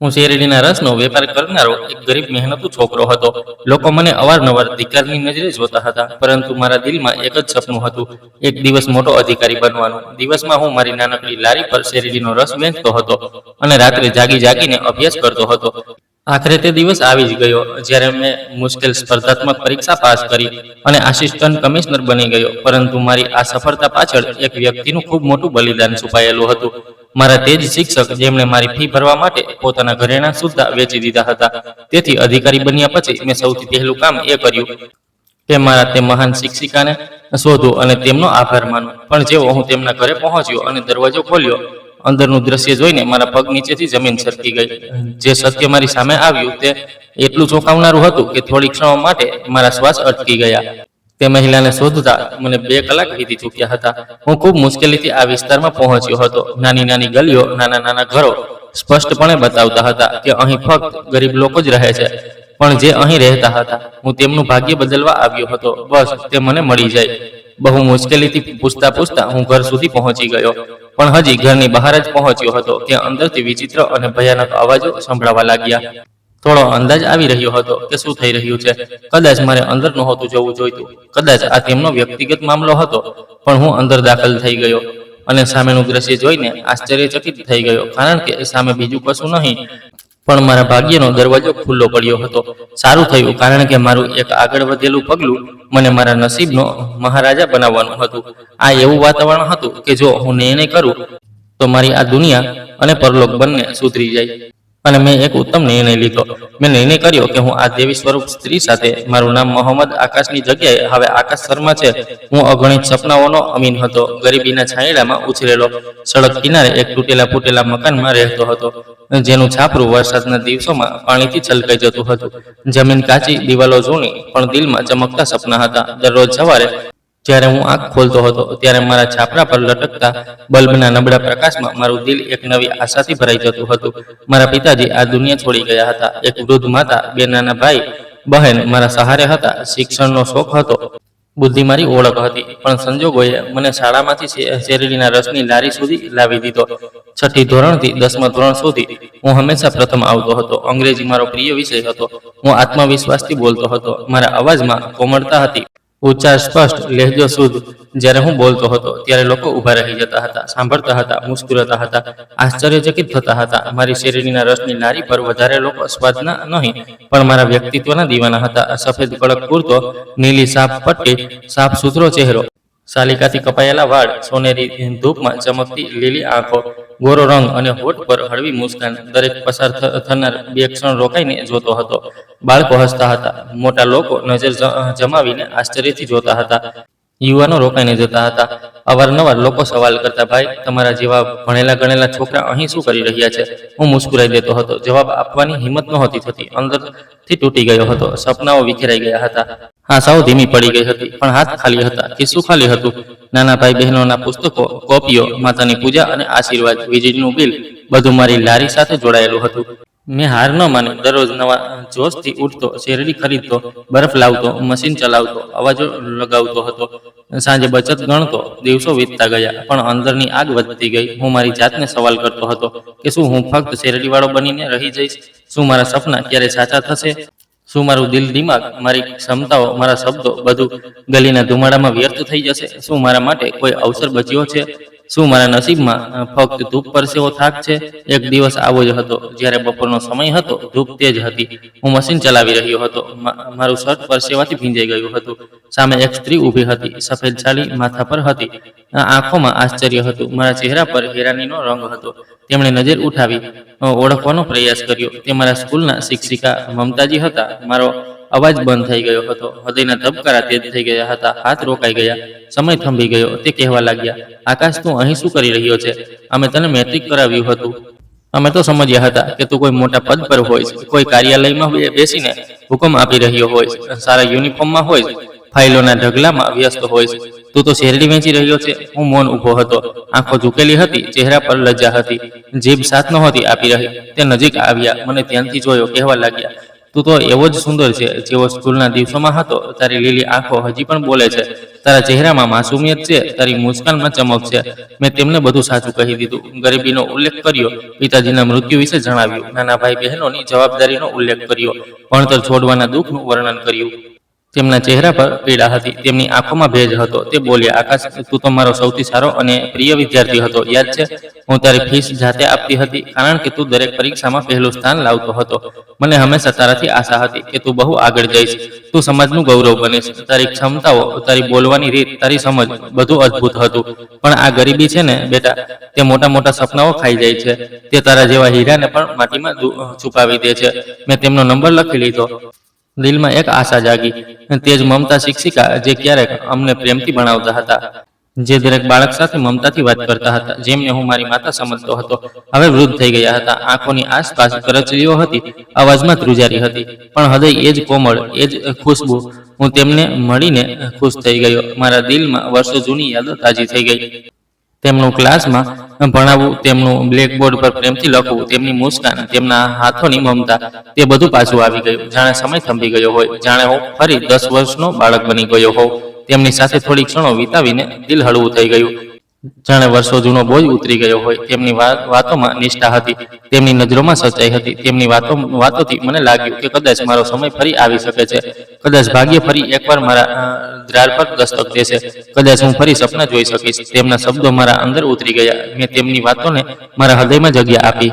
હું શેરડીના રસનો વેપાર કરનારો એક ગરીબ મહેનતુ છોકરો હતો. લોકો મને અવારનવાર ધિક્કારની નજરે જોતા હતા, પરંતુ મારા દિલમાં એક જ સપનું હતું, એક દિવસ મોટો અધિકારી બનવાનું. દિવસમાં હું મારી નાનકડી લારી પર શેરડીનો રસ વેચતો હતો અને રાત્રે જાગી જાગીને અભ્યાસ કરતો હતો. આખરે તે દિવસ આવી જ ગયો જ્યારે મેં મુશ્કેલ સ્પર્ધાત્મક પરીક્ષા પાસ કરી અને આસિસ્ટન્ટ કમિશનર બની ગયો. પરંતુ મારી આ સફળતા પાછળ એક વ્યક્તિનું ખૂબ મોટું બલિદાન છુપાયેલું હતું. મારા તે જ શિક્ષક જેમણે મારી ફી ભરવા માટે પોતાના ઘરેણાં સુદ્ધા વેચી દીધા હતા. તેથી અધિકારી બન્યા પછી મેં સૌથી પહેલું કામ એ કર્યું કે મારા તે મહાન શિક્ષિકાને શોધું અને તેમનો આભાર માનું. પણ જેવો હું તેમના ઘરે પહોંચ્યો અને દરવાજો ખોલ્યો, અંદરનું દ્રશ્ય જોઈને મારા પગ નીચેથી જમીન સરકી ગઈ. જે સત્ય મારી સામે આવ્યું તે એટલું ચોંકાવનારું હતું કે થોડી ક્ષણો માટે મારા શ્વાસ અટકી ગયા. તે મહિલાને શોધતા મને 2 કલાક વીતી ચૂક્યા હતા. હું ખૂબ મુશ્કેલીથી આ વિસ્તારમાં પહોંચ્યો હતો. નાની નાની ગલીઓ, નાના નાના ઘરો સ્પષ્ટપણે બતાવતા હતા કે અહીં ફક્ત ગરીબ લોકો જ રહે છે. પણ જે અહીં રહેતા હતા, હું તેમનું ભાગ્ય બદલવા આવ્યો હતો. બસ તે મને મળી જાય. બહુ મુશ્કેલીથી પૂછતા પૂછતા હું ઘર સુધી પહોંચી ગયો. પણ હજી ઘરની બહાર જ પહોંચ્યો હતો કે અંદરથી વિચિત્ર અને ભયાનક અવાજો સંભળાવા લાગ્યા. થોડો અંદાજ આવી રહ્યો હતો કે શું થઈ રહ્યું છે. કદાચ મારે અંદર નહોતું જવું જોઈતું. કદાચ આ તેમનો વ્યક્તિગત મામલો હતો. પણ હું અંદર દાખલ થઈ ગયો અને સામેનું દ્રશ્ય જોઈને આશ્ચર્યચકિત થઈ ગયો, કારણ કે સામે બીજું કશું નહીં પણ મારા ભાગ્યનો દરવાજો ખુલ્લો પડ્યો હતો. સારું થયું, કારણ કે મારું એક આગળ વધેલું પગલું મને મારા નસીબનો મહારાજા બનાવવાનું હતું. આ એવું વાતાવરણ હતું કે જો હું નિર્ણય કરું તો મારી આ દુનિયા અને પરલોક બંને સુધરી જાય. અને મેં એક ઉત્તમ નિર્ણય લીધો. મેં નિર્ણય કર્યો કે હું આ દેવી સ્વરૂપ સ્ત્રી સાથે, મારું નામ મોહમ્મદ આકાશની જગ્યાએ હવે આકાશ શર્મા છે. હું અગણિત સપનાઓનો અમીન હતો. ગરીબીના છાંયડામાં ઉછરેલો, સડક કિનારે એક તૂટેલા ફૂટેલા મકાનમાં રહેતો હતો, જેનું છાપરું વરસાદના દિવસોમાં પાણીથી છલકાઈ જતું હતું. જમીન કાચી, દિવાલો જૂની, પણ દિલમાં ચમકતા સપના હતા. દરરોજ સવારે જ્યારે હું આંખ ખોલતો હતો ત્યારે મારા છાપરા પર લટકતા બલ્બના નબળા પ્રકાશમાં મારું દિલ એક નવી આશાથી ભરાઈ જતું હતું. મારા પિતાજી આ દુનિયા છોડી ગયા હતા. એક વૃદ્ધ માતા, 2 નાના ભાઈ બહેન મારા સહારે હતા. શિક્ષણનો શોખ હતો, બુદ્ધિ મારી ઓળખ હતી. પણ સંજોગોએ મને શાળામાંથી શેરડીના રસની લારી સુધી લાવી દીધો. 6ઠી ધોરણથી 10મા ધોરણ સુધી હું હંમેશા પ્રથમ આવતો હતો. અંગ્રેજી મારો પ્રિય વિષય હતો. હું આત્મવિશ્વાસથી બોલતો હતો. મારા અવાજમાં કોમળતા હતી, ઉચ્ચાર સ્પષ્ટ, લહેજો શુદ્ધ. જ્યારે હું બોલતો હતો ત્યારે લોકો ઊભા રહી જતા હતા, સાંભળતા હતા, મુસ્કુરાતા હતા, આશ્ચર્યચકિત થતા હતા. મારી શેરડીના રસની લારી પર વધારે લોકો સ્વાદના નહીં પણ મારા વ્યક્તિત્વના દીવાના હતા. સફેદ કડક કુર્તો, નીલી સાફ પટ્ટી, સાફ સુથરો ચહેરો, શાલિકાથી કપાયેલા વાળ, સોનેરી ધૂપમાં ચમકતી લીલી આંખો, ગોરો રંગ અને હોઠ પર હળવી મુસ્કાન. દરેક પસાર થનાર 2 ક્ષણ રોકાઈને જોતો હતો. બાળકો હસતા હતા, મોટા લોકો નજર જમાવીને આશ્ચર્યથી જોતા હતા, યુવાનો રોકાઈને જતા હતા. અવારનવાર લોકો સવાલ કરતા, ભાઈ, તમારા જેવા ભણેલા ગણેલા છોકરા અહીં શું કરી રહ્યા છે? હું મુસ્કુરાઈ દેતો હતો. જવાબ આપવાની હિંમત નહોતી થતી. અંદરથી તૂટી ગયો હતો. સપનાઓ વિખેરાઈ ગયા હતા. હા, સાવ ધીમી પડી ગઈ હતી. પણ હાથ ખાલી હતા. ખિસ્સું ખાલી હતું. નાના ભાઈ બહેનોના પુસ્તકો, કોપીઓ, માતાની પૂજા અને આશીર્વાદ, વીજળીનું બિલ, બધું મારી લારી સાથે જોડાયેલું હતું. મેં હાર ન માની. દરરોજ નવા જોશથી ઉઠતો, શેરડી ખરીદતો, બરફ લાવતો, મશીન ચલાવતો, અવાજો લગાવતો હતો, સાંજે બચત ગણતો. દિવસો વીતતા ગયા, પણ અંદરની આગ વધતી ગઈ. હું મારી જાતને સવાલ કરતો હતો કે શું હું ફક્ત શેરડીવાળો બનીને રહી જઈશ? શું મારા સપના ક્યારે સાચા થશે? શું મારું દિલ, દિમાગ, મારી ક્ષમતાઓ, મારા શબ્દો બધું ગલીના ધુમાડામાં વ્યર્થ થઈ જશે? શું મારા માટે કોઈ અવસર બચ્યો છે? શું મારા નસીબમાં ફક્ત ધૂપ પરસેવો થાક છે? એક દિવસ આવો જ હતો જ્યારે બપોરનો સમય હતો. ધૂપ તેજ હતી. હું મશીન ચલાવી રહ્યો હતો. મારું શર્ટ પરસેવાથી ભીંજાઈ ગયું હતું. સામે એક સ્ત્રી ઊભી હતી. સફેદ સાડી માથા પર હતી. આંખોમાં આશ્ચર્ય હતું. મારા ચહેરા પર હેરાનીનો રંગ હતો. તેમણે નજર ઉઠાવી, ઓળખવાનો પ્રયાસ કર્યો. તે મારા સ્કૂલના શિક્ષિકા મમતાજી હતા. મારો અવાજ બંધ થઈ ગયો હતો. હૃદયના ધબકારા તેજ થઈ ગયા હતા. હાથ રોકાઈ ગયા. સમય થંભી ગયો. તે કહેવા લાગ્યા, આકાશ, તું અહીં શું કરી રહ્યો છે? અમે તને મેટ્રિક કરાવ્યું હતું. અમે તો સમજ્યા હતા કે તું કોઈ મોટા પદ પર હોઈશ, કોઈ કાર્યાલયમાં બેસીને હુકમ આપી રહ્યો હોઈશ, સારા યુનિફોર્મમાં હોઈશ, ફાઇલોના ઢગલામાં વ્યસ્ત હોઈશ. તું તો શેરડી વેચી રહ્યો છે. હું મૌન ઊભો હતો. આંખો ઝૂકેલી હતી. ચહેરા પર લજ્જા હતી. જીભ સાથ નહોતી આપી રહી. તે નજીક આવ્યા, મને ધ્યાનથી જોયો. કહેવા લાગ્યા, તું તો એવો જ સુંદર છે જેવો સ્કૂલના દિવસોમાં હતો. તારી લીલી આંખો હજી પણ બોલે છે, તારા ચહેરામાં માસુમિયત છે, તારી મુસ્કાનમાં ચમક છે. મેં તેમને બધું સાચું કહી દીધું. ગરીબીનો ઉલ્લેખ કર્યો, પિતાજીના મૃત્યુ વિશે જણાવ્યું, નાના ભાઈ બહેનોની જવાબદારીનો ઉલ્લેખ કર્યો, ભણતર છોડવાના દુઃખનું વર્ણન કર્યું. તેમના ચહેરા પર પીડા હતી, તેમની આંખોમાં ભેજ હતો. તે બોલ્યા, આકાશ, તું તો મારો સૌથી સારો અને પ્રિય વિદ્યાર્થી હતો. યાદ છે, હું તારી ફીસ જાતે આપતી હતી, કારણ કે તું દરેક પરીક્ષામાં પહેલું સ્થાન લાવતો હતો. મને હંમેશા તારાથી આશા હતી કે તું બહુ આગળ જઈશ, તું સમાજનું ગૌરવ બનીશ. તારી ક્ષમતાઓ, તારી બોલવાની રીત, તારી સમજ, બધું અદ્ભુત હતું. પણ આ ગરીબી છે ને બેટા, તે મોટા મોટા સપનાઓ ખાઈ જાય છે. તે તારા જેવા હીરાને પણ માટીમાં છુપાવી દે છે. મેં તેમનો નંબર લખી લીધો. દિલમાં એક આશા જાગી. તે જ મમતા શિક્ષિકા જે ક્યારેક અમને પ્રેમથી ભણાવતા હતા, જે દરેક બાળક સાથે મમતાથી વાત કરતા હતા, જેમને હું મારી માતા સમજતો હતો, હવે વૃદ્ધ થઈ ગયા હતા. આંખોની આસપાસ કરચલીઓ હતી, અવાજમાં ધ્રુજારી હતી, પણ હૃદય એ જ કોમળ, એ જ ખુશ્બુ. હું તેમને મળીને ખુશ થઈ ગયો. મારા દિલમાં વર્ષો જૂની યાદો તાજી થઈ ગઈ. તેમનું ક્લાસમાં ભણાવવું, તેમનું બ્લેકબોર્ડ પર પ્રેમથી લખવું, તેમની મુસ્કાન, તેમના હાથોની મમતા, તે બધું પાછું આવી ગયું. જાણે સમય થંભી ગયો હોય, જાણે હું ફરી 10 વર્ષનો બાળક બની ગયો હોઉં. તેમની સાથે થોડી ક્ષણો વિતાવીને દિલ હળવું થઈ ગયું, જાણે વર્ષો જૂનો બોજ ઉતરી ગયો હોય. તેમની વાતોમાં નિષ્ઠા હતી, તેમની નજરોમાં સચ્ચાઈ હતી. તેમની વાતોથી મને લાગ્યું કે કદાચ મારો સમય ફરી આવી શકે છે, કદાચ ભાગ્ય ફરી એકવાર મારા દ્વાર પર દસ્તક દેશે, કદાચ હું ફરી સપના જોઈ શકીશ. તેમના શબ્દો મારા અંદર ઉતરી ગયા. મેં તેમની વાતોને મારા હૃદયમાં જગ્યા આપી.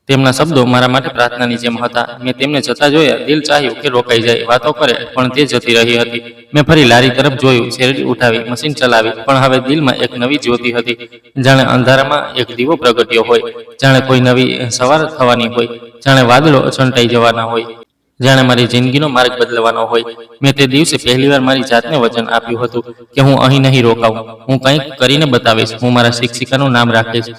તેમના શબ્દો મારા માટે પ્રાર્થનાની જેમ હતા. મેં તેમને જતા જોયા. દિલ ચાહ્યું કે રોકાઈ જાય, વાતો કરે, પણ તે જતી રહી હતી. મેં ફરી લારી તરફ જોયું, શેરડી ઉઠાવી, મશીન ચલાવી, પણ હવે દિલમાં એક નવી જ્યોતિ હતી. જાણે અંધારામાં એક દીવો પ્રગટ્યો હોય, જાણે કોઈ નવી સવાર થવાની હોય, જાણે વાદળો છંટાઈ જવાના હોય, જાણે મારી જિંદગીનો માર્ગ બદલવાનો હોય. મેં તે દિવસે પહેલીવાર મારી જાતને વચન આપ્યું હતું કે હું અહીં નહીં રોકાઉં, હું કંઈક કરીને બતાવીશ. હું મારા શિક્ષિકાનું નામ રાખીશ,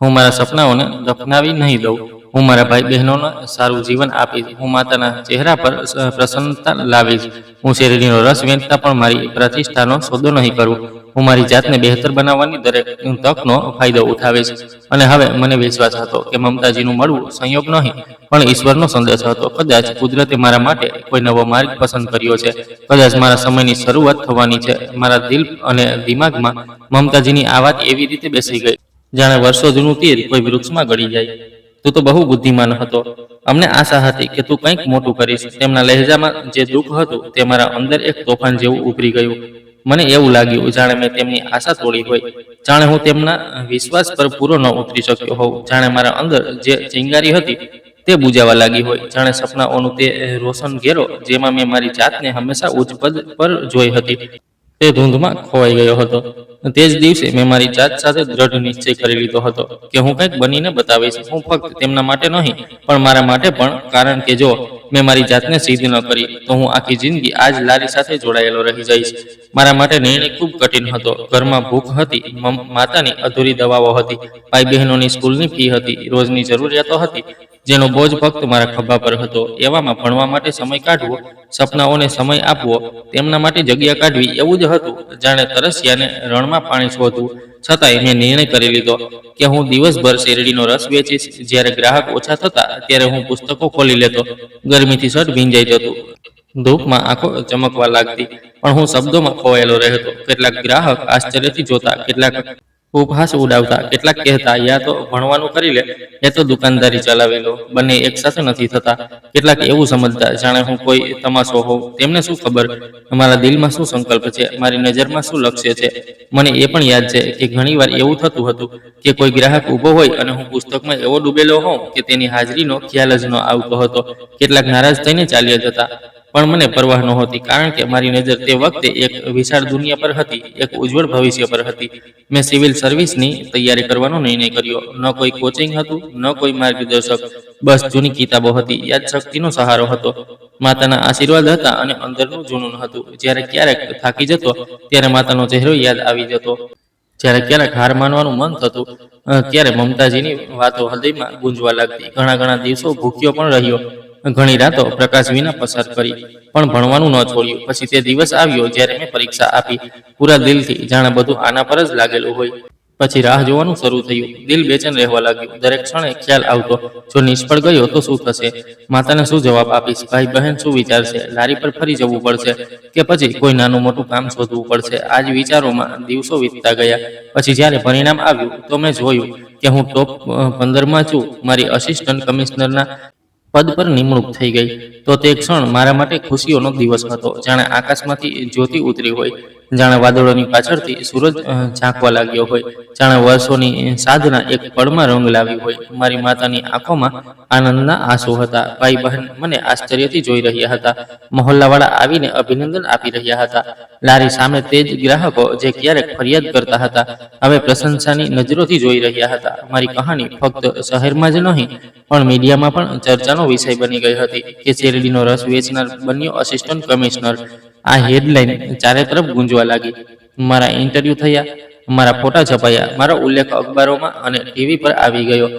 હું મારા સપનાઓને દફનાવી નહીં દઉં, હું મારા ભાઈ બહેનોને સારું જીવન આપીશ, હું માતાના ચહેરા પર પ્રસન્નતા લાવીશ. હું શેરડીનો રસ વેચતા પણ મારી પ્રતિષ્ઠાનો સોદો નહીં કરું. હું મારી જાતને બહેતર બનાવવાની દરેક તકનો ફાયદો ઉઠાવીશ. અને હવે મને વિશ્વાસ હતો કે મમતાજીનું મળવું સંયોગ નહીં, પણ ઈશ્વરનો સંદેશ હતો. કદાચ કુદરતે મારા માટે કોઈ નવો માર્ગ પસંદ કર્યો છે, કદાચ મારા સમયની શરૂઆત થવાની છે. મારા દિલ અને દિમાગમાં મમતાજીની આ વાત એવી રીતે બેસી ગઈ, જાણે વર્ષો જૂનું તીર કોઈ વૃક્ષમાં ગળી જાય. તું તો બહુ બુદ્ધિમાન હતો, અમને આશા હતી કે તું કંઈક મોટું કરીશ. તેમના લહેજામાં જે દુઃખ હતું, તે મારા અંદર એક તોફાન જેવું ઉભરી ગયું. મને એવું લાગ્યું જાણે મેં તેમની આશા તોડી હોય, જાણે હું તેમના વિશ્વાસ પર પૂરો ન ઉતરી શક્યો હોઉં, જાણે મારા અંદર જે ચિંગારી હતી તે બુજાવા લાગી હોય, જાણે સપનાઓનું તે રોશન ઘેરો જેમાં મેં મારી જાતને હંમેશા ઉચ્ચ પદ પર જોઈ હતી, તે ધૂંધમાં ખોવાઈ ગયો હતો. તે જ દિવસે મેં મારી જાત સાથે દ્રઢ નિશ્ચય કરી લીધો હતો કે હું કંઈક બનીને બતાવીશ. હું ફક્ત તેમના માટે નહીં, પણ મારા માટે પણ. કારણ કે જો મેં મારી જાતને સિદ્ધ ન કરી તો હું આખી જિંદગી આ જ લારી સાથે જોડાયેલો રહી જઈશ. મારા માટે નિર્ણય ખૂબ કઠિન હતો. ઘરમાં ભૂખ હતી, માતાની અધૂરી દવાઓ હતી, ભાઈ બહેનોની સ્કૂલની ફી હતી, રોજની જરૂરિયાતો હતી, જેનો બોજ ફક્ત મારા ખભા પર હતો. એવામાં ભણવા માટે સમય કાઢવો, સપનાઓને સમય આપવો, તેમના માટે જગ્યા કાઢવી, એવું જ હતું જાણે તરસ્યાને રણમાં પાણી શોધવું. છતાંય મેં નિર્ણય કરી લીધો કે હું દિવસભર શેરડીનો રસ વેચીશ. જ્યારે ગ્રાહક ઓછા થતા ત્યારે હું પુસ્તકો ખોલી લેતો. ગરમીથી શર્ટ ભીંજાઈ જતું, ધૂપમાં આંખો ચમકવા લાગતી, પણ હું શબ્દોમાં ખોવાયેલો રહેતો. કેટલાક ગ્રાહક આશ્ચર્યથી જોતા, કેટલાક ઉપહાસ ઉડાવતા, કેટલાક કહેતા, યા તો ભણવાનું કરી લે, યા તો દુકાનદારી ચલાવી લો, બંને એકસાથે નથી થતા. કેટલાક એવું સમજતા જાણે હું કોઈ તમાશો હોઉં. તેમને શું ખબર મારા દિલમાં શું સંકલ્પ છે, મારી નજરમાં શું લક્ષ્ય છે. મને એ પણ યાદ છે કે ઘણીવાર એવું થતું હતું કે કોઈ ગ્રાહક ઊભો હોય અને હું પુસ્તકમાં એવો ડૂબેલો હોઉં કે તેની હાજરીનો ખ્યાલ જ ન આવતો હતો. કેટલાક નારાજ થઈને ચાલ્યા જતા, પણ મને પરવાહ નહોતી, કારણ કે મારી નજર તે વખતે એક વિશાળ દુનિયા પર હતી, એક ઉજ્જવળ ભવિષ્ય પર હતી. મેં સિવિલ સર્વિસની તૈયારી કરવાનો નિર્ણય કર્યો. ન કોઈ કોચિંગ હતું, ન કોઈ માર્ગદર્શક, બસ જૂની કિતાબો હતી, યાદશક્તિનો સહારો હતો, માતાના આશીર્વાદ હતા અને અંદરનું જૂનૂન હતું. જ્યારે ક્યારેક થાકી જતો ત્યારે માતાનો ચહેરો યાદ આવી જતો. જ્યારે ક્યારેક હાર માનવાનું મન થતું ત્યારે મમતાજીની વાતો હૃદયમાં ગુંજવા લાગતી. ઘણા દિવસો ભૂખ્યો પણ રહ્યો, ઘણી રાતો પ્રકાશ વિના પસાર કરી, પણ ભણવાનું ન છોડ્યું. પછી તે દિવસ આવ્યો જ્યારે મેં પરીક્ષા આપી, પૂરા દિલથી, જાણે બધું આના પર જ લાગેલું હોય. પછી રાહ જોવાનું શરૂ થયું. દિલ બેચેન રહેવા લાગ્યું. દરેક ક્ષણે ખ્યાલ આવતો, જો નિષ્ફળ ગયો તો શું થશે? માતાને શું જવાબ આપીશ? ભાઈ બહેન શું વિચારશે? લારી પર ફરી જવું પડશે કે પછી કોઈ નાનું મોટું કામ શોધવું પડશે? આ જ વિચારોમાં દિવસો વીતતા ગયા. પછી જ્યારે પરિણામ આવ્યું તો મેં જોયું કે હું ટોપ 15માં છું. મારી અસિસ્ટન્ટ કમિશનરના પદ પર નિમણૂક થઈ ગઈ. તો તે ક્ષણ મારા માટે ખુશીઓનો દિવસ હતો. જાણે આકાશમાંથી જ્યોતિ ઉતરી હોય, જાણે વાદળોની પાછળથી સૂરજ ઝાંકવા લાગ્યો હોય, જાણે વર્ષોની સાધના એક પળમાં રંગ લાવી હોય. મારી માતાની આંખોમાં આનંદના આંસુ હતા. ભાઈ બહેન મને આશ્ચર્યથી જોઈ રહ્યા હતા. મહોલ્લાવાળા આવીને અભિનંદન આપી રહ્યા હતા. લારી સામે તે જ ગ્રાહકો જે ક્યારેક ફરિયાદ કરતા હતા, હવે પ્રશંસાની નજરોથી જોઈ રહ્યા હતા. મારી કહાની ફક્ત શહેરમાં જ નહીં પણ મીડિયામાં પણ ચર્ચાનો વિષય બની ગઈ હતી કે શેરડીનો રસ વેચનાર બન્યો અસિસ્ટન્ટ કમિશનર. આ હેડલાઇન ચારે તરફ ગુંજવા લાગી. મારા ઇન્ટરવ્યૂ થયા, મારા ફોટા છપાયા, મારો ઉલ્લેખ અખબારોમાં અને ટીવી પર આવી ગયો.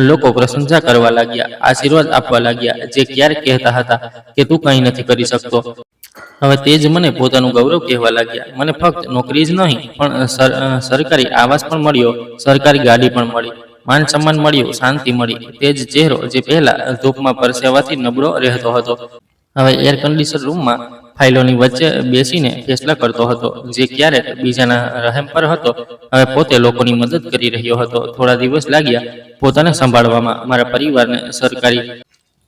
લોકો પ્રશંસા કરવા લાગ્યા, આશીર્વાદ આપવા લાગ્યા. જે ક્યારેક કહેતા હતા કે તું કંઈ નથી કરી શકતો, હવે તે જ મને પોતાનું ગૌરવ કહેવા લાગ્યા. મને ફક્ત નોકરી જ નહીં પણ સરકારી આવાસ પણ મળ્યો, સરકારી ગાડી પણ મળી, માન સન્માન મળ્યું, શાંતિ મળી. તે જ ચહેરો જે પહેલા ધૂપમાં પરસેવાથી નબળો રહેતો હતો, હવે એર કન્ડિશન રૂમમાં ફાઇલોની વચ્ચે બેસીને ફેસલા કરતો હતો. જે ક્યારેક બીજાના રહેમ પર હતો, હવે પોતે લોકોની મદદ કરી રહ્યો હતો. થોડા દિવસ લાગ્યા પોતાને સંભાળવામાં. મારા પરિવારને સરકારી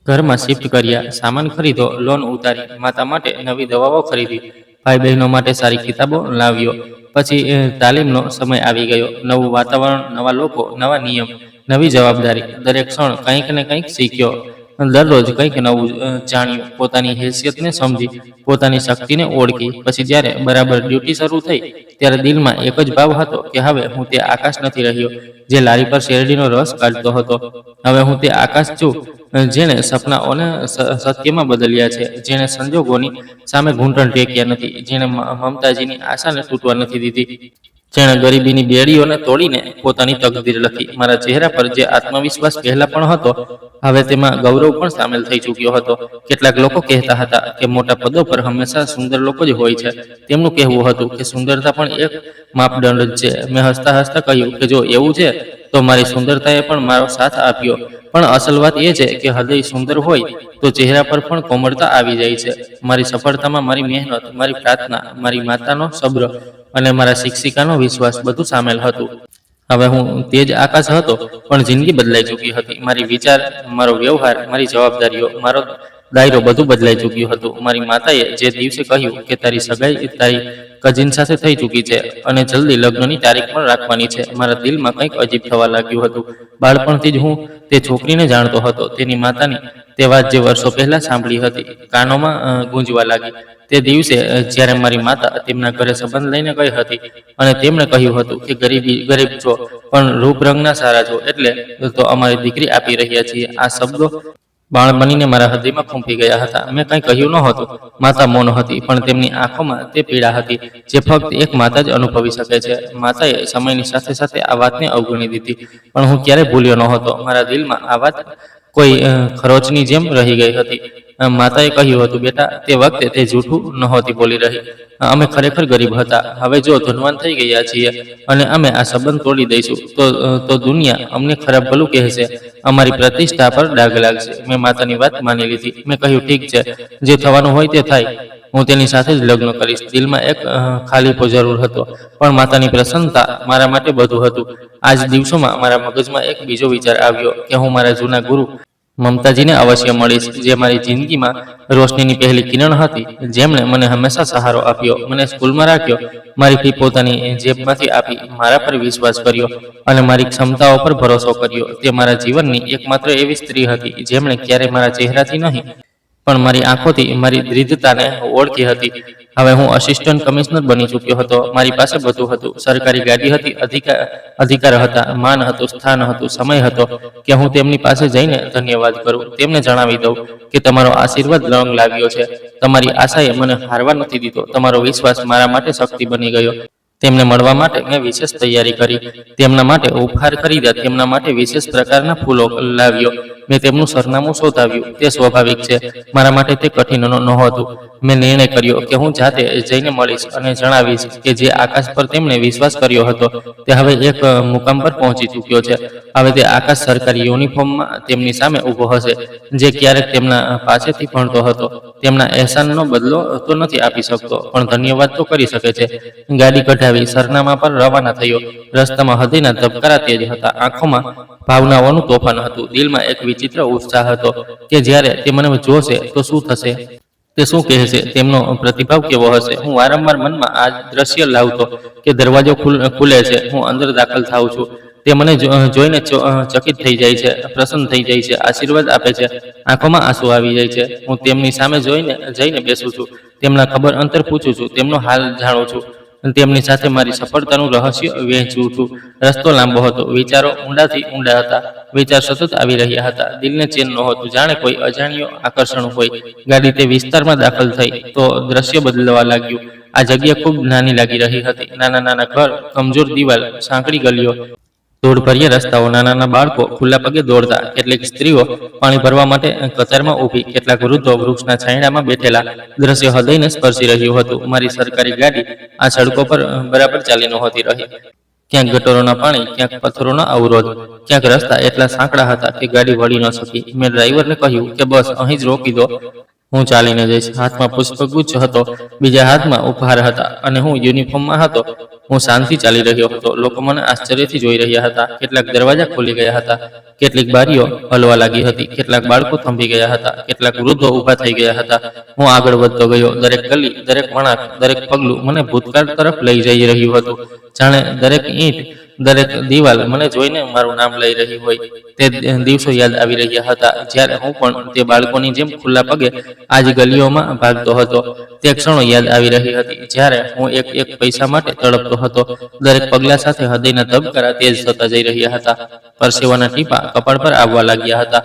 ઘરમાં શિફ્ટ કર્યા, સામાન ખરીદો, લોન ઉતારી, માતા માટે નવી દવાઓ ખરીદી, ભાઈ બહેનો માટે સારી કિતાબો લાવ્યો. પછી તાલીમનો સમય આવી ગયો. નવું વાતાવરણ, નવા લોકો, નવા નિયમ, નવી જવાબદારી. દરેક ક્ષણ કંઈક ને કંઈક શીખ્યો, દરરોજ કંઈક નવું જાણ્યું, પોતાની હેસિયતને સમજી, પોતાની શક્તિને ઓળખી. પછી જ્યારે બરાબર ડ્યુટી શરૂ થઈ ત્યારે દિલમાં એક જ ભાવ હતો કે હવે હું તે આકાશ નથી રહ્યો જે લારી પર શેરડીનો રસ કાઢતો હતો. હવે હું તે આકાશ છું જેણે સપનાઓને સત્યમાં બદલ્યા છે, જેણે સંજોગોની સામે ઘૂંટણ ટેક્યા નથી, જેણે મમતાજીની આશાને તૂટવા નથી દીધી, જેણે ગરીબીની બેડીઓને તોડીને પોતાની તકદીર લખી. મારા ચહેરા પર જે આત્મવિશ્વાસ પહેલા પણ હતો, હવે તેમાં ગૌરવ પણ સામેલ થઈ ચૂક્યો હતો. કેટલાક લોકો કહેતા હતા કે મોટા પદો પર હંમેશા સુંદર લોકો જ હોય છે. તેમનું કહેવું હતું કે સુંદરતા પણ એક માપદંડ જ છે. મેં હસતા હસતા કહ્યું કે જો એવું છે તો મારી સુંદરતાએ પણ મારો સાથ આપ્યો. પણ અસલ વાત એ છે કે હૃદય સુંદર હોય તો ચહેરા પર પણ કોમળતા આવી જાય છે. મારી સફળતામાં મારી મહેનત, મારી પ્રાર્થના, મારી માતાનો સબ્ર અને મારા શિક્ષિકાનો વિશ્વાસ બધું સામેલ હતું. હવે હું તે જ આકાશ હતો પણ જિંદગી બદલાઈ ચૂકી હતી. મારી વિચાર, મારો વ્યવહાર, મારી જવાબદારીઓ, મારો દાયરો બધું બદલાઈ ચૂક્યું હતું. મારી માતાએ જે દિવસે કહ્યું કે તારી સગાઈ તારી કઝિન સાથે થઈ ચૂકી છે અને જલ્દી લગ્નની તારીખ પણ રાખવાની છે, મારા દિલમાં કંઈક અજીબ થવા લાગ્યું હતું. બાળપણથી જ હું તે છોકરીને જાણતો હતો. તેની માતાની તે વાત જે વર્ષો પહેલા સાંભળી હતી કાનોમાં ગુંજવા લાગી. તે દિવસે જ્યારે મારી માતા તેમના ઘરે સંબંધ લઈને ગઈ હતી અને તેમણે કહ્યું હતું કે ગરીબ છો પણ રૂપ રંગના સારા છો, એટલે તો અમારી દીકરી આપી રહ્યા છીએ. આ શબ્દો બાળ બનીને મારા હૃદયમાં ફૂંપી ગયા હતા. મેં કંઈ કહ્યું નહોતું. માતા મૌન હતી પણ તેમની આંખોમાં તે પીડા હતી જે ફક્ત એક માતા જ અનુભવી શકે છે. માતાએ સમયની સાથે સાથે આ વાતને અવગણી દીધી પણ હું ક્યારેય ભૂલ્યો નહોતો. મારા દિલમાં આ વાત કોઈ ખરોચની જેમ રહી ગઈ હતી. માતાએ કહ્યું હતું, બેટા, તે વખતે તે જૂઠું નહોતી બોલી રહી. અમે ખરેખર ગરીબ હતા. હવે જો ધનવાન થઈ ગયા છીએ અને અમે આ સંબંધ તોડી દઈશું તો દુનિયા અમને ખરાબ ભલું કહેશે, અમારી પ્રતિષ્ઠા પર ડાઘ લાગશે. મેં માતાની વાત માની લીધી. મેં કહ્યું, ઠીક છે, જે થવાનું હોય તે થાય, હું તેની સાથે જ લગ્ન કરીશ. દિલમાં એક ખાલીપો જરૂર હતો પણ માતાની પ્રસન્નતા મારા માટે બધું હતું. આ જ દિવસોમાં મારા મગજમાં એક બીજો વિચાર આવ્યો કે હું મારા જૂના ગુરુ મમતાજીને અવશ્ય મળીશ, જે મારી જિંદગીમાં રોશનીની પહેલી કિરણ હતી, જેમણે મને હંમેશા સહારો આપ્યો, મને સ્કૂલમાં રાખ્યો, મારી ફી પોતાની જેબમાંથી આપી, મારા પર વિશ્વાસ કર્યો અને મારી ક્ષમતાઓ પર ભરોસો કર્યો. તે મારા જીવનની એકમાત્ર એવી સ્ત્રી હતી જેમણે ક્યારેય મારા ચહેરાથી નહીં પણ મારી આંખોથી મારી દૃઢતાને ઓળખી હતી. હવે હું અસિસ્ટન્ટ કમિશનર બની ચૂક્યો હતો. મારી પાસે બધું હતું. સરકારી ગાડી હતી, અધિકાર હતા, માન હતું, સ્થાન હતું, સમય હતો કે હું તેમની પાસે જઈને ધન્યવાદ કરું, તેમને જણાવી દઉં કે તમારો આશીર્વાદ રંગ લાવ્યો છે, તમારી આશાએ મને હારવા નથી દીધો, તમારો વિશ્વાસ મારા માટે શક્તિ બની ગયો. તેમને મળવા માટે મેં વિશેષ તૈયારી કરી, તેમના માટે ઉપહાર ખરીદ્યા, તેમના માટે વિશેષ પ્રકારના ફૂલો લાવ્યો મેં તેમનું સરનામું શોધાવ્યું. તે સ્વાભાવિક છે, મારા માટે તે કઠિન નહોતું. મેં નિર્ણય કર્યો કે હું જાતે જઈને મળીશ અને જણાવીશ કે જે આકાશ પર તેમણે વિશ્વાસ કર્યો હતો તે હવે એક મુકામ પર પહોંચી ચૂક્યો છે. હવે તે આકાશ સરકારી યુનિફોર્મમાં તેમની સામે ઊભો હશે, જે ક્યારેક તેમના પાસેથી ભણતો હતો. તેમના અહેસાનનો બદલો તો નથી આપી શકતો, પણ ધન્યવાદ તો કરી શકે છે. ગાડી કઢાવી સરનામા પર રવાના થયો. રસ્તામાં હૃદયના ધબકારા તેજ હતા, આંખોમાં ભાવનાઓનું તોફાન હતું, દિલમાં એક વિચિત્ર ઉત્સાહ હતો કે જ્યારે તે મને જોશે તો શું થશે, તે શું કહેશે, તેમનો પ્રતિભાવ કેવો હશે. હું વારંવાર મનમાં આ દ્રશ્ય લાવતો કે દરવાજો ખુલે છે, હું અંદર દાખલ થાઉં છું. તે મને જોઈને ચકિત થઈ જાય છે, પ્રસન્ન થઈ જાય છે, આશીર્વાદ આપે છે, આંખોમાં આંસુ આવી જાય છે. હું તેમની સામે જઈને બેસું છું, તેમના ખબર અંતર પૂછું છું, તેમનો હાલ જાણું છું, તેમની સાથે મારી સફળતાનું રહસ્ય વહેંચું છું. રસ્તો લાંબો હતો, વિચારો ઊંડાથી ઊંડા હતા, વિચાર સતત આવી રહ્યા હતા, દિલને ચેન નહોતું, જાણે કોઈ અજાણ્યો આકર્ષણ હોય. ગાડી તે વિસ્તારમાં દાખલ થઈ તો દ્રશ્ય બદલવા લાગ્યું. આ જગ્યા ખૂબ નાની લાગી રહી હતી. નાના નાના ઘર, કમજોર દિવાલ, સાંકડી ગલીઓ, ધૂળભર્યા રસ્તાઓ, નાના બાળકો ખુલ્લા પગે દોડતા, કેટલીક સ્ત્રીઓ પાણી ભરવા માટે કતારમાં ઊભી, કેટલાક વૃદ્ધો વૃક્ષના છાંયડામાં બેઠેલા. દ્રશ્ય હૃદયને સ્પર્શી રહ્યું હતું. મારી સરકારી ગાડી આ સડકો પર બરાબર ચાલી નહોતી રહી. ક્યાંક ગટરોના પાણી, ક્યાંક પથ્થરોના અવરોધ, ક્યાંક રસ્તા એટલા સાંકડા હતા કે ગાડી વળી ન શકી. મેં ડ્રાઈવરને કહ્યું કે બસ અહીં જ રોકી દો, હું ચાલીને જઈશ. હાથમાં પુષ્પગુચ્છ હતો, બીજા હાથમાં ઉપહાર હતા, અને હું યુનિફોર્મમાં હતો. હું શાંતિ ચાલી રહ્યો હતો. લોકો મને આશ્ચર્યથી જોઈ રહ્યા હતા. કેટલાક દરવાજા ખુલી ગયા હતા, કેટલીક બારીઓ હલવા લાગી હતી, કેટલાક બાળકો થંભી ગયા હતા, કેટલાક વૃદ્ધો ઊભા થઈ ગયા હતા. હું આગળ વધતો ગયો. દરેક ગલી, દરેક વળાંક, દરેક પગલું મને ભૂતકાળ તરફ લઈ જઈ રહ્યું હતું. જાણે દરેક ઈંટ, દરેક દિવાલ મને જોઈને મારું નામ લઈ રહી હોય. તે દિવસો યાદ આવી રહ્યા હતા જ્યારે હું પણ તે બાળકોની જેમ ખુલ્લા પગે આજ ગલીઓમાં ભાગતો હતો. તે ક્ષણો યાદ આવી રહી હતી જ્યારે હું એક એક પૈસા માટે તડપતો હતો. દરેક પગલા સાથે હૃદયના ધબકારા તેજ થતા જઈ રહ્યા હતા. પરસેવાના ટીપા કપાળ પર આવવા લાગ્યા હતા.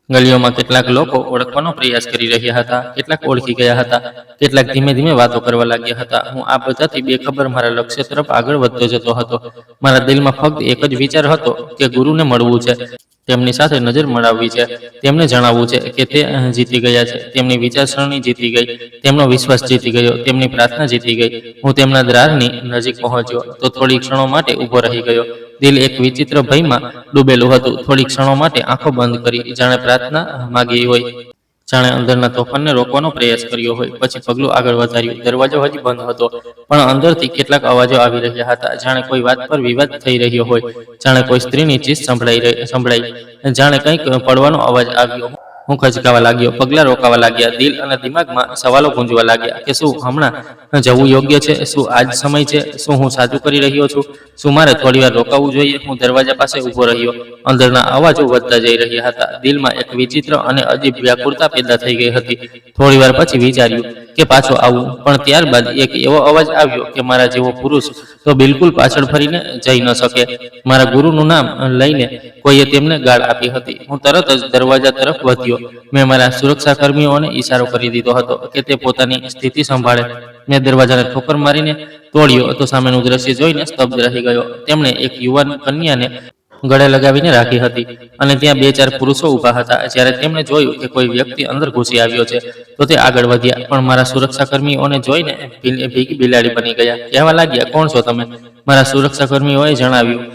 ગલીઓમાં કેટલાક લોકો ઓળખવાનો પ્રયાસ કરી રહ્યા હતા, કેટલાક ઓળખી ગયા હતા, કેટલાક ધીમે ધીમે વાતો કરવા લાગ્યા હતા. હું આ બધાથી બેખબર મારા લક્ષ્ય તરફ આગળ વધતો જતો હતો. મારા દિલમાં ફક્ત એક જ વિચાર હતો કે ગુરુને મળવું છે, તેમની સાથે નજર મળાવવી છે, તેમને જણાવવું છે કે તે જીતી ગયા છે, તેમની વિચારસરણી જીતી ગઈ, તેમનો વિશ્વાસ જીતી ગયો, તેમની પ્રાર્થના જીતી ગઈ. હું તેમના દ્વારની નજીક પહોંચ્યો તો થોડી ક્ષણો માટે ઊભો રહી ગયો. દિલ એક વિચિત્ર ભયમાં ડૂબેલું હતું. થોડી ક્ષણો માટે આંખો બંધ કરી, જાણે પ્રાર્થના માગી હોય, જાણે અંદરના તોફાનને રોકવાનો પ્રયાસ કર્યો હોય. પછી પગલું આગળ વધાર્યું. દરવાજો હજી બંધ હતો, પણ અંદરથી કેટલાક અવાજો આવી રહ્યા હતા. જાણે કોઈ વાત પર વિવાદ થઈ રહ્યો હોય, જાણે કોઈ સ્ત્રીની ચીસ સંભળાઈ, જાણે કંઈક પડવાનો અવાજ આવ્યો. હું ખચકાવા લાગ્યો, પગલાં રોકાવા લાગ્યા. દિલ અને દિમાગમાં સવાલો ગુંજવા લાગ્યા કે શું હમણાં જવું યોગ્ય છે? શું આ જ સમય છે? શું હું સાચું કરી રહ્યો છું? શું મારે થોડીવાર રોકાવું જોઈએ? હું દરવાજા પાસે ઊભો રહ્યો. અંદરના અવાજો વધતા જઈ રહ્યા હતા. દિલમાં એક વિચિત્ર અને અજીબ વ્યાકુળતા પેદા થઈ ગઈ હતી. થોડીવાર પછી વિચાર્યું કે પાછો આવું, પણ ત્યારબાદ એક એવો અવાજ આવ્યો કે મારા જેવો પુરુષ તો બિલકુલ પાછળ ફરીને જઈ ન શકે. મારા ગુરુનું નામ લઈને કોઈએ તેમને ગાળ આપી હતી. હું તરત જ દરવાજા તરફ વધ્યો. મેં મારા સુરક્ષા કર્મીઓને ઈશારો કરી દીધો હતો કે તે પોતાની સ્થિતિ સંભાળે. મેં દરવાજાને ઠોકર મારીને તોડ્યો તો સામેનું દ્રશ્ય જોઈને સ્તબ્ધ રહી ગયો. તેમણે એક યુવાન કન્યાને ગળે લગાવીને રાખી હતી અને ત્યાં બે ચાર પુરુષો ઊભા હતા. જ્યારે તેમણે જોયું કે કોઈ વ્યક્તિ અંદર ઘૂસી આવ્યો છે તો તે આગળ વધ્યા, પણ મારા સુરક્ષા કર્મીઓને જોઈને ભીગી બિલાડી બની ગયા. કહેવા લાગ્યા, કોણ છો તમે? મારા સુરક્ષા કર્મીઓએ જણાવ્યું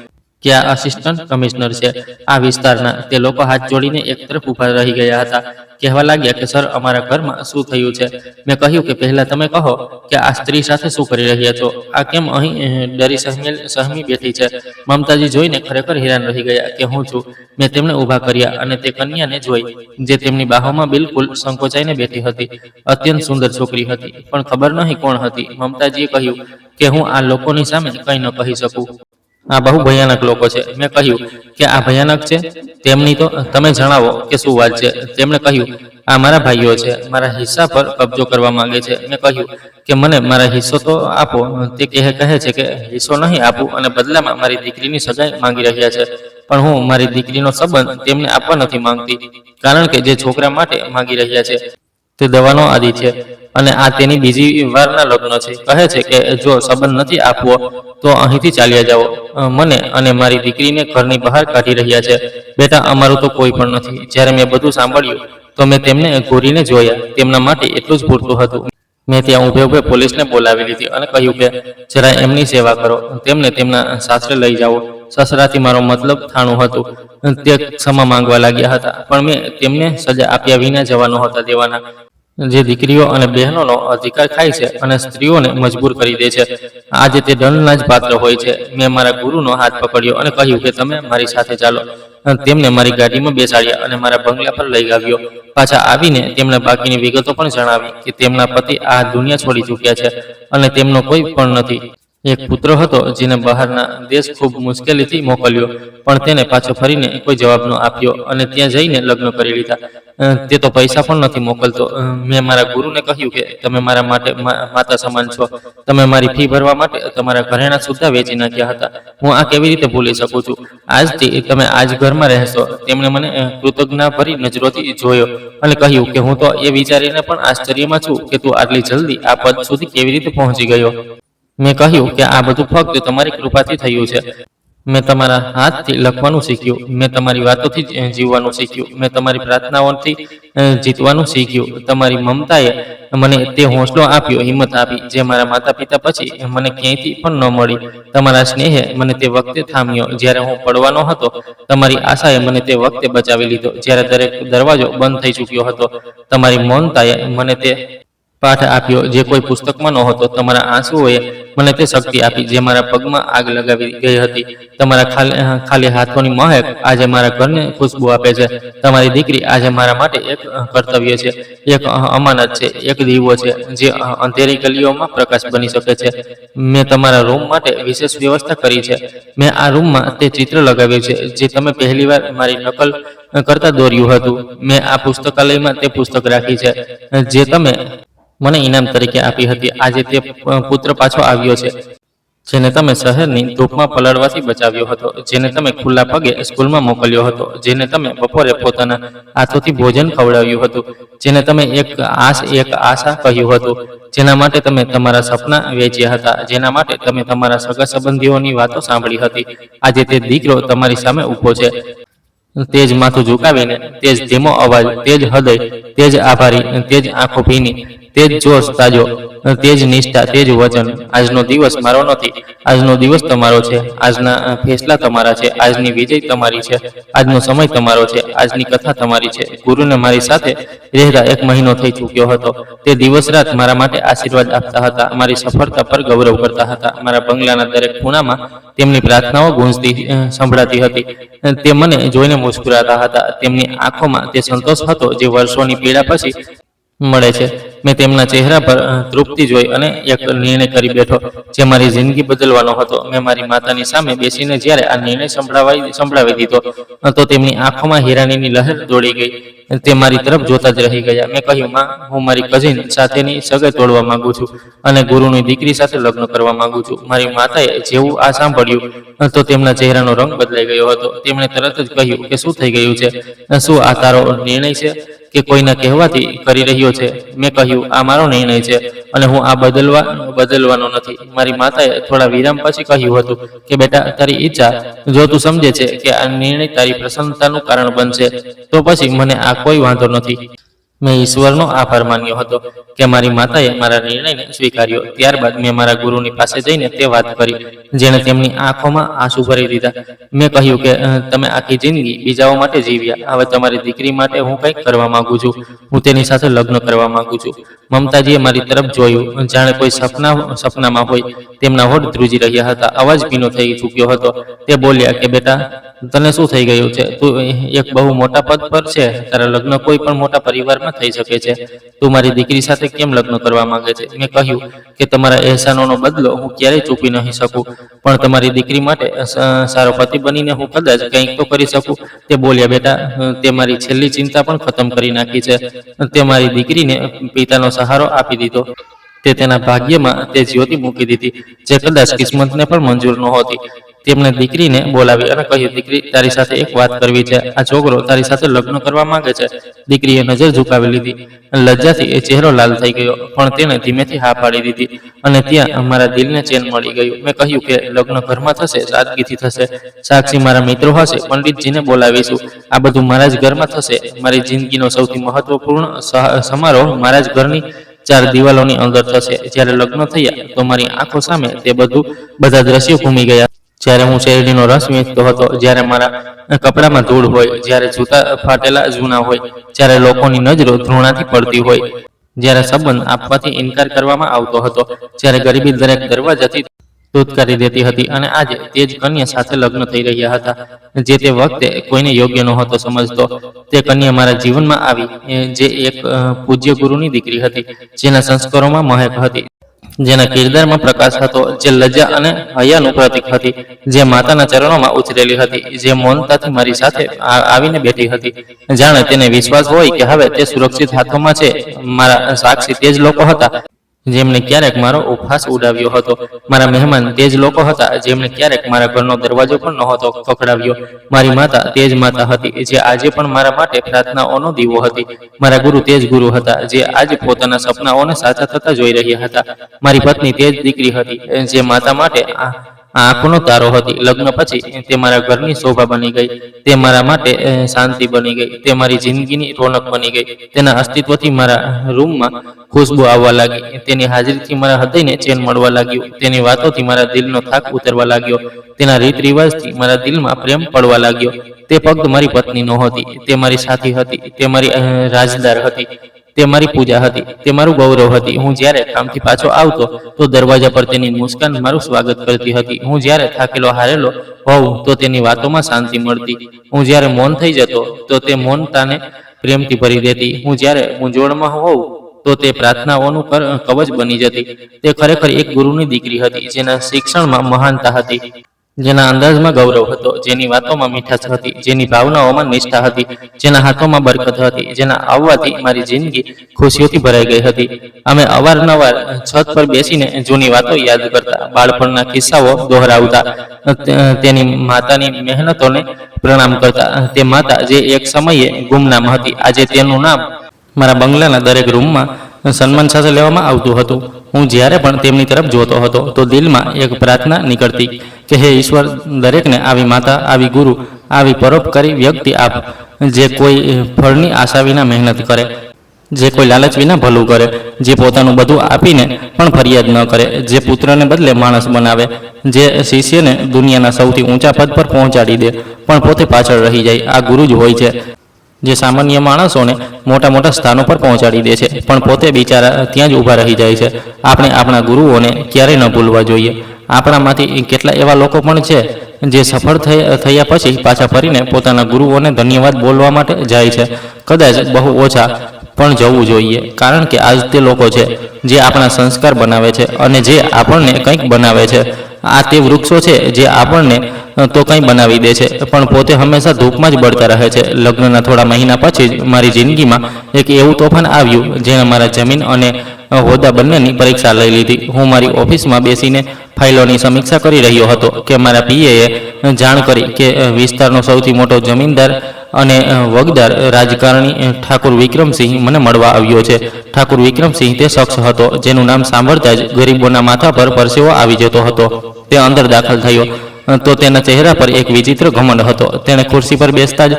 કે આ આસિસ્ટન્ટ કમિશનર છે આ વિસ્તારના. તે લોકો હાથ જોડીને એક તરફ ઊભા રહી ગયા હતા. કહેવા લાગ્યા કે સર, અમારા ઘરમાં શું થયું છે? મેં કહ્યું કે પહેલા તમે કહો કે આ સ્ત્રી સાથે શું કરી રહ્યા છો? આ કેમ અહીં ડરી સહમી બેઠી છે? મમતાજી જોઈને ખરેખર હેરાન રહી ગયા કે હું છું. મેં તેમને ઊભા કર્યા અને તે કન્યાને જોઈ જે તેમની બાહોમાં બિલકુલ સંકોચાઈને બેઠી હતી. અત્યંત સુંદર છોકરી હતી, પણ ખબર નહીં કોણ હતી. મમતાજીએ કહ્યું કે હું આ લોકોની સામે કંઈ ન કહી શકું. આ બહુ ભયાનક લોકો છે. મેં કહ્યું કે આ ભયાનક છે? તેમની તો તમે જણાવો કે શું વાત છે? તેમણે કહ્યું, આ મારા ભાઈઓ છે, મારા હિસ્સા પર કબજો કરવા માંગે છે. મેં કહ્યું કે મને મારા હિસ્સો તો આપો. તે કહે છે કે હિસ્સો નહીં આપું અને બદલામાં મારી દીકરીની સગાઈ માંગી રહ્યા છે. પણ હું મારી દીકરીનો સંબંધ તેમને આપવા નથી માંગતી, કારણ કે જે છોકરા માટે માંગી રહ્યા છે તે દવાનો આદી છે. અને આ તેની બીજી વારના લગ્ન છે. કહે છે કે જો સંબંધ નથી આપવો તો અહીંથી ચાલ્યા જાઓ. મને અને મારી દીકરીને ઘરની બહાર કાઢી રહ્યા છે. બેટા, અમારું તો કોઈ પણ નથી. જ્યારે મેં બધું સાંભળ્યું તો મેં તેમને ઘૂરીને જોયા. તેમના માટે એટલું જ પૂરતું હતું. મેં ત્યાં ઊભે ઊભે પોલીસને બોલાવી લીધી અને કહ્યું કે જરા એમની સેવા કરો, તેમને તેમના સાસરે લઈ જાઓ. સસરાથી મારો મતલબ થાણું હતું. તે ક્ષમા માંગવા લાગ્યા હતા, પણ મેં તેમને સજા આપ્યા વિના જવા નહોતા દેવાના. જે દીકરીઓ અને બહેનોનો અધિકાર ખાય છે અને સ્ત્રીઓને મજબૂર કરી દે છે, આજે તે દંડના જ પાત્ર હોય છે. મેં મારા ગુરુનો હાથ પકડ્યો અને કહ્યું કે તમે મારી સાથે ચાલો. તેમને મારી ગાડીમાં બેસાડ્યા અને મારા બંગલા પર લઈ આવ્યો. પાછા આવીને તેમણે બાકીની વિગતો પણ જણાવી કે તેમના પતિ આ દુનિયા છોડી ચૂક્યા છે અને તેમનો કોઈ પણ નથી. એક પુત્ર હતો જેને બહારના દેશ ખૂબ મુશ્કેલીથી મોકલ્યો, પણ તેને પાછો ફરીને કોઈ જવાબ ન આપ્યો અને ત્યાં જઈને લગ્ન કરી લીધા. તે તો પૈસા પણ નથી મોકલતો. મેં મારા ગુરુને કહ્યું કે તમે મારા માટે માતા સમાન છો. તમે મારી ફી ભરવા માટે તમારા ઘરેણાં સુદ્ધા વેચી નાખ્યા હતા. હું આ કેવી રીતે ભૂલી શકું છું? આજથી તમે આ જ ઘરમાં રહેશો. તેમણે મને કૃતજ્ઞતાભરી નજરોથી જોયો અને કહ્યું કે હું તો એ વિચારીને પણ આશ્ચર્યમાં છું કે તું આટલી જલ્દી આ પદ સુધી કેવી રીતે પહોંચી ગયો. મેં કહ્યું કે આ બધું ફક્ત તમારી કૃપાથી થયું છે. મેં તમારા હાથથી લખવાનું શીખ્યું. મેં તમારી વાતોથી જીવવાનું શીખ્યું. મેં તમારી પ્રાર્થનાઓથી જીતવાનું શીખ્યું. તમારી મમતાએ મને તે હોંસલો આપ્યો, હિંમત આપી, જે મારા માતા પિતા પછી મને ક્યાંયથી પણ ન મળી. તમારા સ્નેહે મને તે વખતે થામ્યો જ્યારે હું પડવાનો હતો. તમારી આશાએ મને તે વખતે બચાવી લીધો જ્યારે દરેક દરવાજો બંધ થઈ ચૂક્યો હતો. તમારી મૌનતાએ મને તે પાઠ આપ્યો જે કોઈ પુસ્તકમાં નહોતો. તમારા આંસુઓએ મને તે શક્તિ આપી જે મારા પગમાં આગ લગાવી ગઈ હતી. તમારા ખાલી હાથોની મહેક આજે મારા ઘરને ખુશ્બુ આપે છે. તમારી દીકરી આજે મારા માટે એક કર્તવ્ય છે, એક અમાનત છે, એક દીવો છે જે અંધેરી ગલીઓમાં પ્રકાશ બની શકે છે. મેં તમારા રૂમ માટે વિશેષ વ્યવસ્થા કરી છે. મેં આ રૂમમાં તે ચિત્ર લગાવ્યું છે જે તમે પહેલીવાર મારી નકલ કરતા દોર્યું હતું. મેં આ પુસ્તકાલયમાં તે પુસ્તક રાખી છે જે તમે મને ઇનામ તરીકે આપી હતી. આજે તે પુત્ર પાછો આવ્યો છે જેને તમે શહેરની ધૂપમાં પલળવાથી બચાવ્યો હતો, જેને તમે ખુલ્લા પગે સ્કૂલમાં મોકલ્યો હતો, જેને તમે બપોરે પોતાના હાથોથી ભોજન ખવડાવ્યું હતું, જેને તમે એક આશા કહ્યું હતું, જેના માટે તમે તમારા સપના વેચ્યા હતા, જેના માટે તમે તમારા સગા સંબંધીઓની વાતો સાંભળી હતી. આજે તે દીકરો તમારી સામે ઊભો છે. તે જ માથું ઝુકાવીને, તે જ ધીમો અવાજ, તે જ હૃદય, તે જ આભારી, તે જ આંખો ભીની, તે જ જોશ તાજો, તે જ નિષ્ઠા, તે જ વચન. આજનો દિવસ મારો નથી, આજનો દિવસ તમારો છે. આજના ફેસલા તમારા છે. આજની વિજય તમારી છે. આજનો સમય તમારો છે. આજની કથા તમારી છે. ગુરુને મારી સાથે રહેતા 1 મહિનો થઈ ચૂક્યો હતો. તે દિવસ રાત મારા માટે આશીર્વાદ આપતા હતા, મારી સફળતા પર ગૌરવ કરતા હતા. મારા બંગલાના દરેક ખૂણામાં તેમની પ્રાર્થનાઓ ગૂંજતી સંભળાતી હતી. તે મને જોઈને મુસ્કુરાતા હતા. તેમની આંખોમાં તે સંતોષ હતો જે વર્ષોની પીડા પછી મળે છે. મેં તેમના ચહેરા પર તૃપ્તિ જોઈ અને એક નિર્ણય કરી બેઠો જે મારી જિંદગી બદલવાનો હતો. મેં મારી માતાની સામે બેસીને જ્યારે આ નિર્ણય સંભળાવી દીધો તો તેમની આંખોમાં હીરાની લહેર દોડી ગઈ. તે મારી તરફ જોતા જ રહી ગયા. મેં કહ્યું, માં, હું મારી કઝિન સાથેની સગાઈ તોડવા માંગુ છું અને ગુરુની દીકરી સાથે લગ્ન કરવા માંગુ છું. મારી માતાએ જેવું આ સાંભળ્યું તો તેમના ચહેરાનો રંગ બદલાઈ ગયો હતો. તેમણે તરત જ કહ્યું કે શું થઈ ગયું છે? શું આ તારો નિર્ણય છે કે કોઈના કહેવાથી કરી રહ્યો છે? મેં કહ્યું, આ મારો નિર્ણય છે અને હું આ બદલવાનો નથી. મારી માતાએ થોડા વિરામ પછી કહ્યું હતું કે બેટા, તારી ઈચ્છા, જો તું સમજે છે કે આ નિર્ણય તારી પ્રસન્નતાનું કારણ બનશે તો પછી મને આ કોઈ વાંધો નથી. મેં ઈશ્વરનો આભાર માન્યો હતો કે મારી માતાએ મારા નિર્ણયને સ્વીકાર્યો. ત્યારબાદ મેં મારા ગુરુની પાસે જઈને તે વાત કરી જેણે તેમની આંખોમાં આંસુ ભરી દીધા. મેં કહ્યું કે તમે આખી જિંદગી બીજાઓ માટે જીવ્યા, હવે તમારી દીકરી માટે હું કંઈક કરવા માંગુ છું. હું તેની સાથે લગ્ન કરવા માંગુ છું. મમતાજીએ મારી તરફ જોયું, જાણે કોઈ સપનામાં હોય. તેમના હોઠ ધ્રુજી રહ્યા હતા. અવાજ ભીનો થઈ ચૂક્યો હતો. તે બોલ્યા કે બેટા, તને શું થઈ ગયું છે? તું એક બહુ મોટા પદ પર છે. તારા લગ્ન કોઈ પણ મોટા પરિવારમાં થઈ શકે છે. તું મારી દીકરી સાથે કેમ લગ્ન કરવા માંગે છે? મેં કહ્યું કે તમારા અહેસાનોનો બદલો હું ક્યારેય ચૂકવી નહીં શકું, પણ તમારી દીકરી માટે સારો પતિ બનીને હું કદાચ કંઈક તો કરી શકું. તે બોલ્યા, બેટા, તે મારી છેલ્લી ચિંતા પણ ખતમ કરી નાખી છે. તે મારી દીકરીને પિતાનો સહારો આપી દીધો. તે તેના ભાગ્યમાં તે જ્યોતિ મૂકી દીધી જે કદાચ કિસ્મતને પણ મંજૂર નહોતી. તેમણે દીકરીને બોલાવી અને કહ્યું, દીકરી, તારી સાથે એક વાત કરવી છે. આ છોકરો તારી સાથે લગ્ન કરવા માંગે છે. દીકરીએ નજર ઝુકાવી લીધી. લજ્જાથી એ ચહેરો લાલ થઈ ગયો, પણ તેણે ધીમેથી હા પાડી દીધી અને ત્યાં મારા દિલને ચેન મળી ગયું. મેં કહ્યું કે લગ્ન ઘરમાં થશે, સાદગીથી થશે. સાક્ષી મારા મિત્રો હશે, પંડિતજીને બોલાવીશું. આ બધું મારા જ ઘરમાં થશે. મારી જિંદગીનો સૌથી મહત્વપૂર્ણ સમારોહ મારા જ ઘરની ચાર દિવાલોની અંદર થશે. જ્યારે લગ્ન થયા તો મારી આંખો સામે તે બધા દ્રશ્યો ઘૂમી ગયા. જ્યારે હું શેરડીનો રસ વેચતો હતો, જ્યારે મારા કપડામાં ધૂળ હોય, જ્યારે જૂતા ફાટેલા જૂના હોય, જ્યારે લોકોની નજરો ધૃણાથી પડતી હોય, જ્યારે સંબંધ આપવાથી ઇનકાર કરવામાં આવતો હતો, જ્યારે ગરીબી દરેક દરવાજાથી ધૂતકારી દેતી હતી, અને આજે તે જ કન્યા સાથે લગ્ન થઈ રહ્યા હતા જે તે વખતે કોઈને યોગ્ય નહોતો સમજતો. તે કન્યા મારા જીવનમાં આવી, જે એક પૂજ્ય ગુરુની દીકરી હતી, જેના સંસ્કારોમાં મહેક હતી, જેના કિરદારમાં પ્રકાશ હતો, જે લજ્જા અને હયાનું પ્રતીક હતી, જે માતાના ચરણોમાં ઉછરેલી હતી, જે મૌનતાથી મારી સાથે આવીને બેઠી હતી. જાણે તેને વિશ્વાસ હોય કે હવે તે સુરક્ષિત હાથોમાં છે. મારા સાક્ષી તે જ લોકો હતા જેમણે ક્યારેક મારો ઉપહાસ ઉડાવ્યો હતો. મારા મહેમાન તે જ લોકો હતા જેમણે ક્યારેક મારા ઘરનો દરવાજો પણ નહોતો ખખડાવ્યો. મારી માતા તે જ માતા હતી જે આજે પણ મારા માટે પ્રાર્થનાઓનો દીવો હતી. મારા ગુરુ તે જ ગુરુ હતા જે આજે પોતાના સપનાઓને સાચા થતા જોઈ રહ્યા હતા. મારી પત્ની તે જ દીકરી હતી જે માતા માટે આંખોનો તારો હતી. લગ્ન પછી તે મારા ઘરની શોભા બની ગઈ. તે મારા માટે શાંતિ બની ગઈ. તે મારી જિંદગીની રોનક બની ગઈ. તેના અસ્તિત્વથી મારા રૂમમાં ખુશ્બુ આવવા લાગી. તેની હાજરીથી મારા હૃદયને ચેન મળવા લાગ્યું. તેની વાતોથી મારા દિલનો થાક ઉતરવા લાગ્યો. તેના રીત રિવાજથી મારા દિલમાં પ્રેમ પડવા લાગ્યો. તે ફક્ત મારી પત્ની નહોતી, તે મારી સાથી હતી, તે મારી રાજદાર હતી, તે મારી પૂજા હતી, તે મારું ગૌરવ હતી. હું જ્યારે કામથી પાછો આવતો તો દરવાજા પર તેની મુસ્કાન મારું સ્વાગત કરતી હતી. હું જ્યારે થાકેલો હારેલો હોઉં તો તેની વાતોમાં શાંતિ મળતી. હું જ્યારે મૌન થઈ જતો તો તે મૌનતાને પ્રેમથી ભરી દેતી. હું જ્યારે મૂંઝવણમાં હોઉં તો તે પ્રાર્થનાઓનું કવચ બની જતી. તે ખરેખર એક ગુરુની દીકરી હતી જેના શિક્ષણમાં મહાનતા હતી, જેના અંદાજમાં ગૌરવ હતો, જેની વાતોમાં મીઠાશ હતી, જેની ભાવનાઓમાં નિષ્ઠા હતી, જેના હાથોમાં બરકત હતી, જેના આવવાથી મારી જિંદગી ખુશીઓથી ભરાઈ ગઈ હતી. અમે અવારનવાર છત પર બેસીને જૂની વાતો યાદ કરતા, બાળપણના કિસ્સાઓ દોહરાવતા, તેની માતાની મહેનતોને પ્રણામ કરતા. તે માતા જે એક સમયે ગુમનામ હતી, આજે તેનું નામ મારા બંગલાના દરેક રૂમમાં સન્માન સાથે લેવામાં આવતું હતું. હું જ્યારે પણ તેમની તરફ જોતો હતો તો દિલમાં એક પ્રાર્થના નીકળતી કે હે ઈશ્વર, દરેકને આવી માતા, આવી ગુરુ, આવી પરોપકારી વ્યક્તિ આપ, જે કોઈ ફળની આશા વિના મહેનત કરે, જે કોઈ લાલચ વિના ભલું કરે, જે પોતાનું બધું આપીને પણ ફરિયાદ ન કરે, જે પુત્રને બદલે માણસ બનાવે, જે શિષ્યને દુનિયાના સૌથી ઊંચા પદ પર પહોંચાડી દે પણ પોતે પાછળ રહી જાય. આ ગુરુ જ હોય છે જે સામાન્ય માણસોને મોટા મોટા સ્થાનો પર પહોંચાડી દે છે પણ પોતે બિચારા ત્યાં જ ઊભા રહી જાય છે. આપણે આપણા ગુરુઓને ક્યારેય ન ભૂલવા જોઈએ. આપણામાંથી કેટલા એવા લોકો પણ છે જે સફળ થયા પછી પાછા ફરીને પોતાના ગુરુઓને ધન્યવાદ બોલવા માટે જાય છે. કદાચ બહુ ઓછા પણ જવું જોઈએ, કારણ કે આજ તે લોકો છે જે આપણા સંસ્કાર બનાવે છે અને જે આપણને કંઈક બનાવે છે. આ તે વૃક્ષો છે જે આપણને તો કંઈ બનાવી દે છે પણ પોતે હંમેશા ધૂપમાં જ બળતા રહે છે. લગ્નના થોડા મહિના પછી જ મારી જિંદગીમાં એક એવું તોફાન આવ્યું જેણે મારા જમીન અને હોદ્દા બંનેની પરીક્ષા લઈ લીધી. હું મારી ઓફિસમાં બેસીને ફાઇલોની સમીક્ષા કરી રહ્યો હતો કે મારા પીએએ જાણ કરી કે વિસ્તારનો સૌથી મોટો જમીનદાર અને વગદાર રાજકારણી ઠાકુર વિક્રમસિંહ મને મળવા આવ્યો છે. ઠાકુર વિક્રમસિંહ તે શખ્સ હતો જેનું નામ સાંભળતા જ ગરીબોના માથા પર પરસેવો આવી જતો હતો. તે અંદર દાખલ થયો તો તેના ચહેરા પર એક વિચિત્ર ઘમંડ હતો. તેણે ખુરશી પર બેસતા જ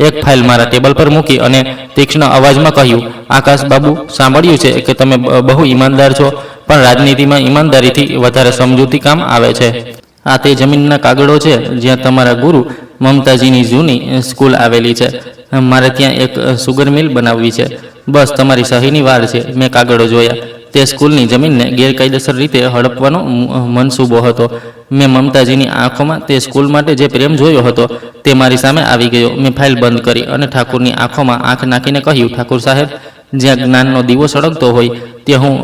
એક ફાઇલ મારા ટેબલ પર મૂકી અને તીક્ષ્ણ અવાજમાં કહ્યું, આકાશ બાબુ, સાંભળ્યું છે કે તમે બહુ ઈમાનદાર છો, પણ રાજનીતિમાં ઈમાનદારીથી વધારે સમજૂતી કામ આવે છે. આ તે જમીનના કાગળો છે જ્યાં તમારા ગુરુ મમતાજીની જૂની સ્કૂલ આવેલી છે. મારે ત્યાં એક સુગર મિલ બનાવવી છે. બસ તમારી સહીની વાર છે. મેં કાગળો જોયા. તે સ્કૂલની જમીનને ગેરકાયદેસર રીતે હડપવાનો મનસૂબો હતો. મેં મમતાજીની આંખોમાં તે સ્કૂલ માટે જે પ્રેમ જોયો હતો તે મારી સામે આવી ગયો. મેં ફાઇલ બંધ કરી અને ઠાકુરની આંખોમાં આંખ નાખીને કહ્યું, ઠાકુર સાહેબ, જ્યાં જ્ઞાનનો દીવો સળગતો હોય ત્યાં હું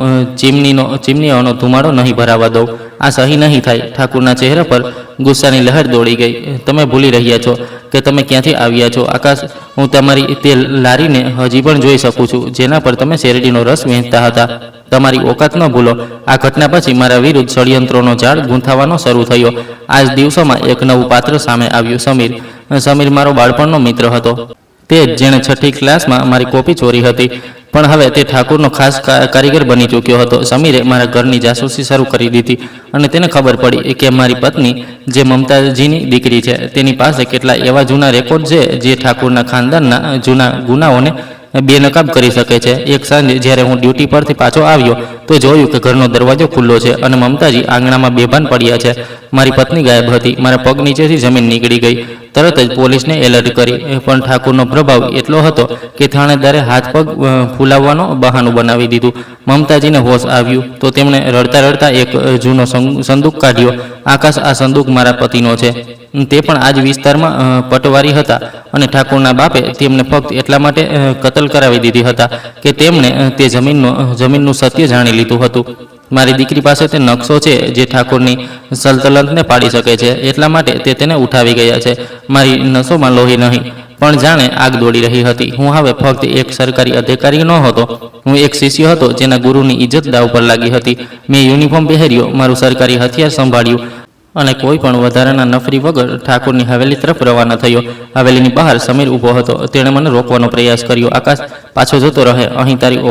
ચીમનીઓનો ધુમાડો નહીં ભરાવા દઉં. આ સહી નહીં થાય. ઠાકુરના ચહેરા પર ગુસ્સાની લહેર દોડી ગઈ. તમે ભૂલી રહ્યા છો કે તમે ક્યાંથી આવ્યા છો આકાશ. હું તમારી તે લારીને હજી પણ જોઈ શકું છું જેના પર તમે શેરડીનો રસ વેચતા હતા. તમારી ઓકાત ન ભૂલો. આ ઘટના પછી મારા વિરુદ્ધ ષડયંત્રોનો જાળ ગૂંથાવાનો શરૂ થયો. આ જ દિવસોમાં એક નવું પાત્ર સામે આવ્યું. સમીર મારો બાળપણનો મિત્ર હતો. તે જ જેણે 6ઠ્ઠી ક્લાસમાં મારી કોપી ચોરી હતી, પણ હવે તે ઠાકુરનો ખાસ કારીગર બની ચૂક્યો હતો. સમીરે મારા ઘરની જાસૂસી શરૂ કરી દીધી અને તેને ખબર પડી કે મારી પત્ની, જે મમતાજીની દીકરી છે, તેની પાસે કેટલા એવા જૂના રેકોર્ડ છે જે ઠાકુરના ખાનદાનના જૂના ગુનાઓને બેનકાબ કરી શકે છે. એક સાંજે જ્યારે હું ડ્યુટી પરથી પાછો આવ્યો તો જોયું કે ઘરનો દરવાજો ખુલ્લો છે અને મમતાજી આંગણામાં બેભાન પડ્યા છે. મારી પત્ની ગાયબ હતી. મારા પગ નીચેથી જમીન નીકળી ગઈ. તરત જ પોલીસને એલર્ટ કરી, પણ ઠાકુરનો પ્રભાવ એટલો હતો કે થાણેદારે હાથ પગ ફૂલાવવાનો બહાનું બનાવી દીધું. મમતાજીને હોશ આવ્યું તો તેમણે રડતા રડતા એક જૂનો સંદૂક કાઢ્યો. આકાશ, આ સંદૂક મારા પતિનો છે. તે પણ આ જ વિસ્તારમાં પટવારી હતા અને ઠાકુરના બાપે તેમને ફક્ત એટલા માટે કતલ કરાવી દીધી હતા કે તેમણે તે જમીનનું સત્ય જાણી લીધું હતું. મારી દીકરી પાસે તે નકશો છે જે ઠાકોરની સલ્તનતને પાડી શકે છે, એટલા માટે તે તેને ઉઠાવી ગયા છે. મારી નસોમાં લોહી નહીં, પણ જાણે આગ દોડી રહી હતી. હું હવે ફક્ત એક સરકારી અધિકારી ન હતો, હું એક શિષ્ય હતો જેના ગુરુની ઇજ્જત દાવ પર લાગી હતી. મેં યુનિફોર્મ પહેર્યો, મારું સરકારી હથિયાર સંભાળ્યું અને કોઈ પણ વધારાના નફરી વગર ઠાકોરની હવેલી તરફ રવાના થયો. હવેલીની બહાર સમીર ઊભો હતો. તેણે મને રોકવાનો પ્રયાસ કર્યો. આકાશ, પાછો જતો રહે, અહીં તારી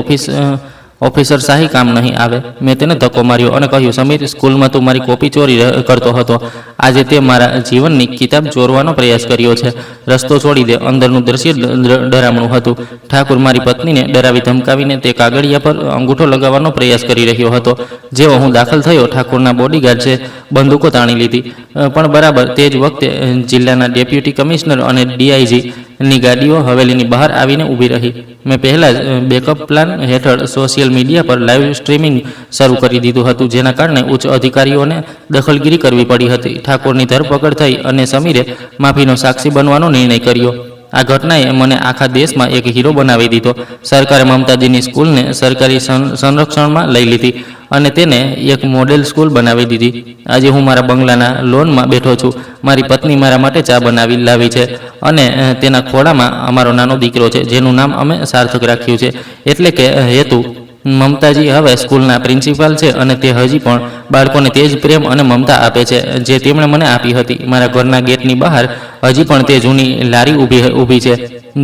ઓફિસર શાહી કામ નહીં આવે. મેં તેને ધક્કો માર્યો અને કહ્યું, સમીર, સ્કૂલમાં તું મારી કોપી ચોરી કરતો હતો. આજે તે મારા જીવનની કિતાબ ચોરવાનો પ્રયાસ કર્યો છે. રસ્તો છોડી દે. અંદરનું દ્રશ્ય ડરામણું હતું. ઠાકુર મારી પત્નીને ડરાવી ધમકાવીને તે કાગળિયા પર અંગૂઠો લગાવવાનો પ્રયાસ કરી રહ્યો હતો. જેવો હું દાખલ થયો, ઠાકુરના બોડીગાર્ડ્સે બંદૂકો તાણી લીધી. પણ બરાબર તે જ વખતે જિલ્લાના ડેપ્યુટી કમિશનર અને ડીઆઈજીની ગાડીઓ હવેલીની બહાર આવીને ઊભી રહી. મેં પહેલાં જ બેકઅપ પ્લાન હેઠળ સોશિયલ મીડિયા પર લાઈવ સ્ટ્રીમિંગ શરૂ કરી દીધું હતું, જેના કારણે ઉચ્ચ અધિકારીઓને દખલગીરી કરવી પડી હતી. ઠાકોરની ધરપકડ થઈ અને સમીરે માફીનો સાક્ષી બનવાનો નિર્ણય કર્યો. આ ઘટનાએ મને આખા દેશમાં એક હીરો બનાવી દીધો. સરકારે મમતાજીની સ્કૂલને સરકારી સંરક્ષણમાં લઈ લીધી અને તેને એક મોડેલ સ્કૂલ બનાવી દીધી. આજે હું મારા બંગલાના લોનમાં બેઠો છું. મારી પત્ની મારા માટે ચા બનાવી લાવી છે અને તેના ખોળામાં અમારો નાનો દીકરો છે, જેનું નામ અમે સાર્થક રાખ્યું છે, એટલે કે હેતુ. મમતાજી હવે સ્કૂલના પ્રિન્સિપાલ છે અને તે હજી પણ બાળકોને તે જ પ્રેમ અને મમતા આપે છે જે તેમણે મને આપી હતી. મારા ઘરના ગેટની બહાર હજી પણ તે જૂની લારી ઊભી છે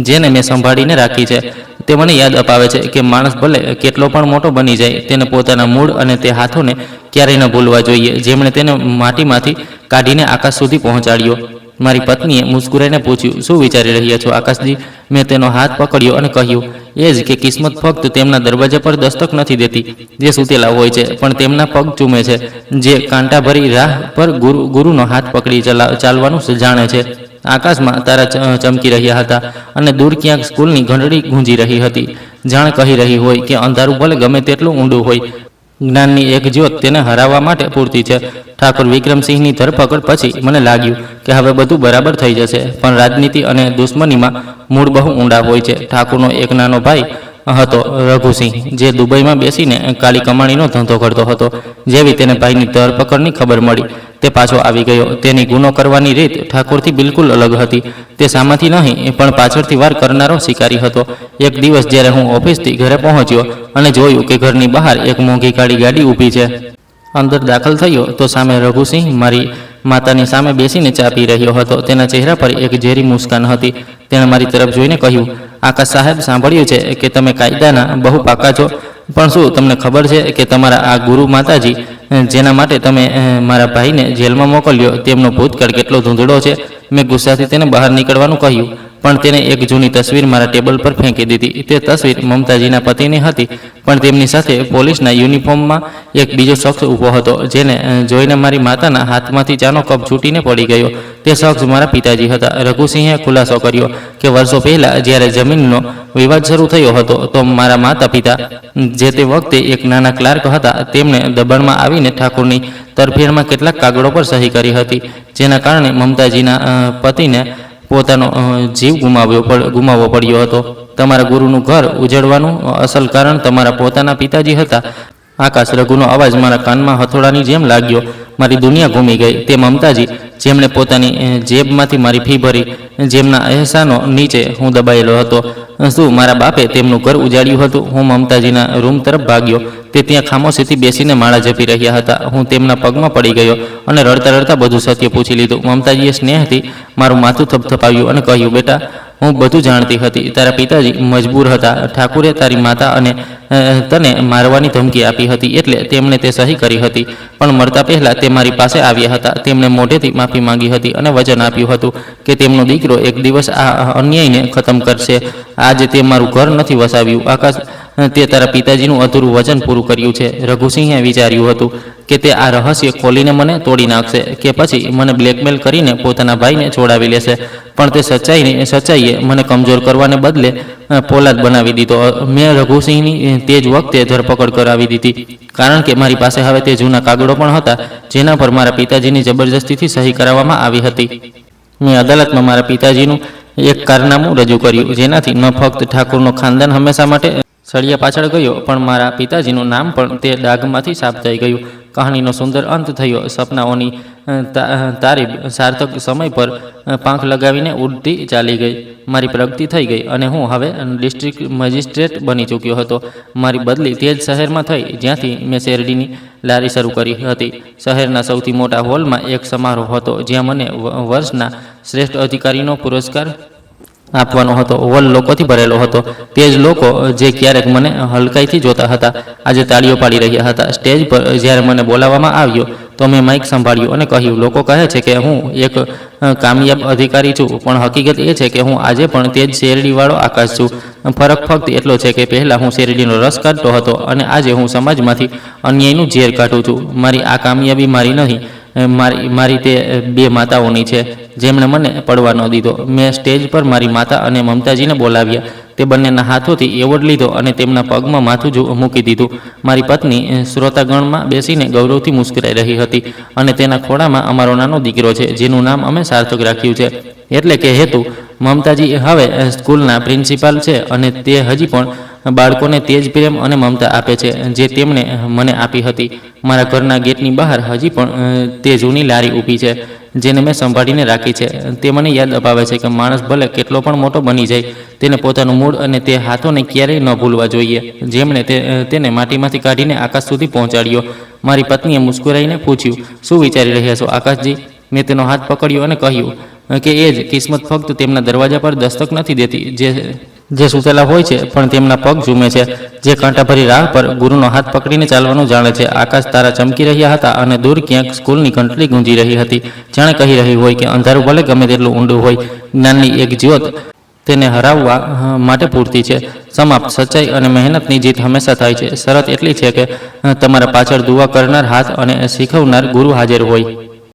જેને મેં સંભાળીને રાખી છે. તે મને યાદ અપાવે છે કે માણસ ભલે કેટલો પણ મોટો બની જાય, તેને પોતાના મૂળ અને તે હાથોને ક્યારેય ન ભૂલવા જોઈએ જેમણે તેને માટીમાંથી કાઢીને આકાશ સુધી પહોંચાડ્યો. મારી પત્નીએ મુસ્કુરાઈને પૂછ્યું, શું વિચારી રહ્યા છો આકાશજી? મેં તેનો હાથ પકડ્યો અને કહ્યું, એ જ કે કિસ્મત ફક્ત તેમના દરવાજા પર દસ્તક નથી દેતી જે સૂતેલા હોય છે, પણ તેમના પગ ચૂમે છે, જે કાંટાભરી રાહ પર ગુરુનો હાથ પકડી ચાલવાનું જાણે છે. આકાશમાં તારા ચમકી રહ્યા હતા અને દૂર ક્યાંક સ્કૂલની ઘંટડી ગૂંજી રહી હતી. જાણ કહી રહી હોય કે અંધારું ભલે ગમે તેટલું ઊંડું હોય, જ્ઞાનની એક જ્યોત તેને હરાવવા માટે પૂરતી છે. ઠાકોર વિક્રમસિંહની ધરપકડ પછી મને લાગ્યું કે હવે બધું બરાબર થઈ જશે, પણ રાજનીતિ અને દુશ્મનીમાં મૂળ બહુ ઊંડા હોય છે. ઠાકોરનો એક નાનો ભાઈ હતો, રઘુસિંહ, જે દુબઈમાં બેસીને કાળી કમાણીનો ધંધો કરતો હતો. જેવી તેને ભાઈની ધરપકડની ખબર મળી, તે પાછો આવી ગયો. તેની ગુનો કરવાની રીત ઠાકોરથી બિલકુલ અલગ હતી. તે સામાથી નહીં પણ પાછળથી વાર કરનારો શિકારી હતો. એક દિવસ જ્યારે હું ઓફિસથી ઘરે પહોંચ્યો અને જોયું કે ઘરની બહાર એક મોંઘી કાળી ગાડી ઊભી છે, અંદર દાખલ થયો તો સામે રઘુસિંહ મારી માતાની સામે બેસીને ચા પી રહ્યો હતો. તેના ચહેરા પર એક ઝેરી મુસ્કાન હતી. તેણે મારી તરફ જોઈને કહ્યું, આકાશ સાહેબ, સાંભળ્યું છે કે તમે કાયદાના બહુ પાકા છો, પણ શું તમને ખબર છે કે તમારા આ ગુરુ માતાજી, જેના માટે તમે મારા ભાઈને જેલમાં મોકલ્યો, તેમનો ભૂતકાળ કેટલો ધૂંધળો છે? મેં ગુસ્સાથી તેને બહાર નીકળવાનું કહ્યું, પણ તેને એક જૂની તસવીર મારા ટેબલ પર ફેંકી દીધી. તે તસવીર મમતાજીના પતિની હતી, પણ તેમની સાથે પોલીસના યુનિફોર્મમાં એક બીજો શખ્સ ઊભો હતો, જેને જોઈને મારી માતાના હાથમાંથી ચાનો કપ છૂટીને પડી ગયો. તે શખ્સ મારા પિતાજી હતા. રઘુસિંહે ખુલાસો કર્યો કે વર્ષો પહેલાં જ્યારે જમીનનો વિવાદ શરૂ થયો હતો તો મારા માતા પિતા, જે તે વખતે એક નાના ક્લાર્ક હતા, તેમણે દબાણમાં આવીને ઠાકોરની તરફેણમાં કેટલાક કાગળો પર સહી કરી હતી, જેના કારણે મમતાજીના પતિને પોતાનો જીવ ગુમાવવો પડ્યો હતો. તમારા ગુરુનું ઘર ઉજળવાનું અસલ કારણ તમારા પોતાના પિતાજી હતા. આકાશ, રઘુનો અવાજ મારા કાનમાં હથોડાની જેમ લાગ્યો મારી દુનિયા ઘૂમી ગઈ. તે મમતાજી જેમણે પોતાની જેબમાંથી મારી ફી ભરી, જેમના અહેસાનો નીચે હું દબાયેલો હતો. શું મારા બાપે તેમનું ઘર ઉજાડ્યું હતું? હું મમતાજીના રૂમ તરફ ભાગ્યો. તે ત્યાં ખામોશીથી બેસીને માળા જપી રહ્યા હતા. હું તેમના પગમાં પડી ગયો અને રડતા રડતા બધું સત્ય પૂછી લીધું. મમતાજીએ સ્નેહથી મારું માથું થપથપાવ્યું અને કહ્યું, બેટા, હું બધું જાણતી હતી. તારા પિતાજી મજબૂર હતા. ઠાકુરે તારી માતા અને તને મારવાની ધમકી આપી હતી, એટલે તેમણે તે સહી કરી હતી. પણ મરતા પહેલાં તે મારી પાસે આવ્યા હતા. તેમણે મોઢેથી માફી માંગી હતી અને વચન આપ્યું હતું કે તેમનો દીકરો એક દિવસ આ અન્યાયને ખતમ કરશે. આજે તે મારું ઘર નથી વસાવ્યું. આકાશ, તે તારા પિતાજીનું અધૂરું વચન પૂરું કર્યું છે. રઘુસિંહે વિચાર્યું હતું કે તે આ રહસ્ય ખોલીને મને તોડી નાખશે, કે પછી મને બ્લેકમેલ કરીને પોતાના ભાઈને છોડાવી લેશે. પણ તે સચ્ચાઈએ મને કમજોર કરવાને બદલે પોલાદ બનાવી દીધો. મેં રઘુસિંહની તે જ વખતે ધરપકડ કરાવી દીધી, કારણ કે મારી પાસે હવે તે જૂના કાગળો પણ હતા જેના પર મારા પિતાજીની જબરજસ્તીથી સહી કરાવવામાં આવી હતી. મેં અદાલતમાં મારા પિતાજીનું એક કારનામું રજૂ કર્યું, જેનાથી ન ફક્ત ઠાકુરનો ખાનદાન હંમેશા માટે સળિયા પાછળ ગયો, પણ મારા પિતાજીનું નામ પણ તે ડાઘમાંથી સાફ થઈ ગયું. કહાનીનો સુંદર અંત થયો. સપનાઓની તારીફ સાર્થક સમય પર પાંખ લગાવીને ઉડતી ચાલી ગઈ. મારી પ્રગતિ થઈ ગઈ અને હું હવે ડિસ્ટ્રિક્ટ મેજિસ્ટ્રેટ બની ચૂક્યો હતો. મારી બદલી તે જ શહેરમાં થઈ જ્યાંથી મેં શેરડીની લારી શરૂ કરી હતી. શહેરના સૌથી મોટા હોલમાં એક સમારોહ હતો જ્યાં મને વર્ષના શ્રેષ્ઠ અધિકારીનો પુરસ્કાર આપવાનો હતો. હોલ લોકોથી ભરેલો હતો. તે જ લોકો જે ક્યારેક મને હલકાઈથી જોતા હતા, આજે તાળીઓ પાડી રહ્યા હતા. સ્ટેજ પર જ્યારે મને બોલાવવામાં આવ્યો તો મેં માઇક સંભાળ્યું અને કહ્યું, લોકો કહે છે કે હું એક કામયાબ અધિકારી છું, પણ હકીકત એ છે કે હું આજે પણ તે જ શેરડીવાળો આકાશ છું. ફરક ફક્ત એટલો છે કે પહેલાં હું શેરડીનો રસ કાઢતો હતો અને આજે હું સમાજમાંથી અન્યાયનું ઝેર કાઢું છું. મારી આ કામયાબી મારી નહીં, મારી તે બે માતાઓની છે જેમણે મને પડવા ન દીધો. મેં સ્ટેજ પર મારી માતા અને મમતાજીને બોલાવ્યા. તે બંનેના હાથોથી એવોર્ડ લીધો અને તેમના પગમાં માથું મૂકી દીધું. મારી પત્ની શ્રોતાગણમાં બેસીને ગૌરવથી મુસ્કરાઈ રહી હતી અને તેના ખોળામાં અમારો નાનો દીકરો છે, જેનું નામ અમે સાર્થક રાખ્યું છે, એટલે કે હેતુ. મમતાજી હવે સ્કૂલના પ્રિન્સિપાલ છે અને તે હજી પણ બાળકોને તે જ પ્રેમ અને મમતા આપે છે જે તેમણે મને આપી હતી. મારા ઘરના ગેટની બહાર હજી પણ તે જૂની લારી ઊભી છે જેને મેં સંભાળીને રાખી છે. તે મને યાદ અપાવે છે કે માણસ ભલે કેટલો પણ મોટો બની જાય, તેને પોતાનું મૂળ અને તે હાથોને ક્યારેય ન ભૂલવા જોઈએ જેમણે તેને માટીમાંથી કાઢીને આકાશ સુધી પહોંચાડ્યો. મારી પત્નીએ મુસ્કુરાઈને પૂછ્યું, શું વિચારી રહ્યા છો આકાશજી? મેં તેનો હાથ પકડ્યો અને કહ્યું કે એ જ કિસ્મત ફક્ત તેમના દરવાજા પર દસ્તક નથી દેતી જે સૂતેલા હોય છે, પણ તેમના પગ ઝૂમે છે, જે કાંટાભરી રાહ પર ગુરુનો હાથ પકડીને ચાલવાનું જાણે છે. આકાશ તારા ચમકી રહ્યા હતા અને દૂર ક્યાંક સ્કૂલની ઘંટડી ગુંજી રહી હતી, જાણે કહી રહી હોય કે અંધારું ભલે ગમે તેટલું ઊંડું હોય, જ્ઞાનની એક જ્યોત તેને હરાવવા માટે પૂરતી છે. સમાપ્ત. સચ્ચાઈ અને મહેનતની જીત હંમેશા થાય છે. શરત એટલી છે કે તમારા પાછળ દુઆ કરનાર હાથ અને શીખવનાર ગુરુ હાજર હોય.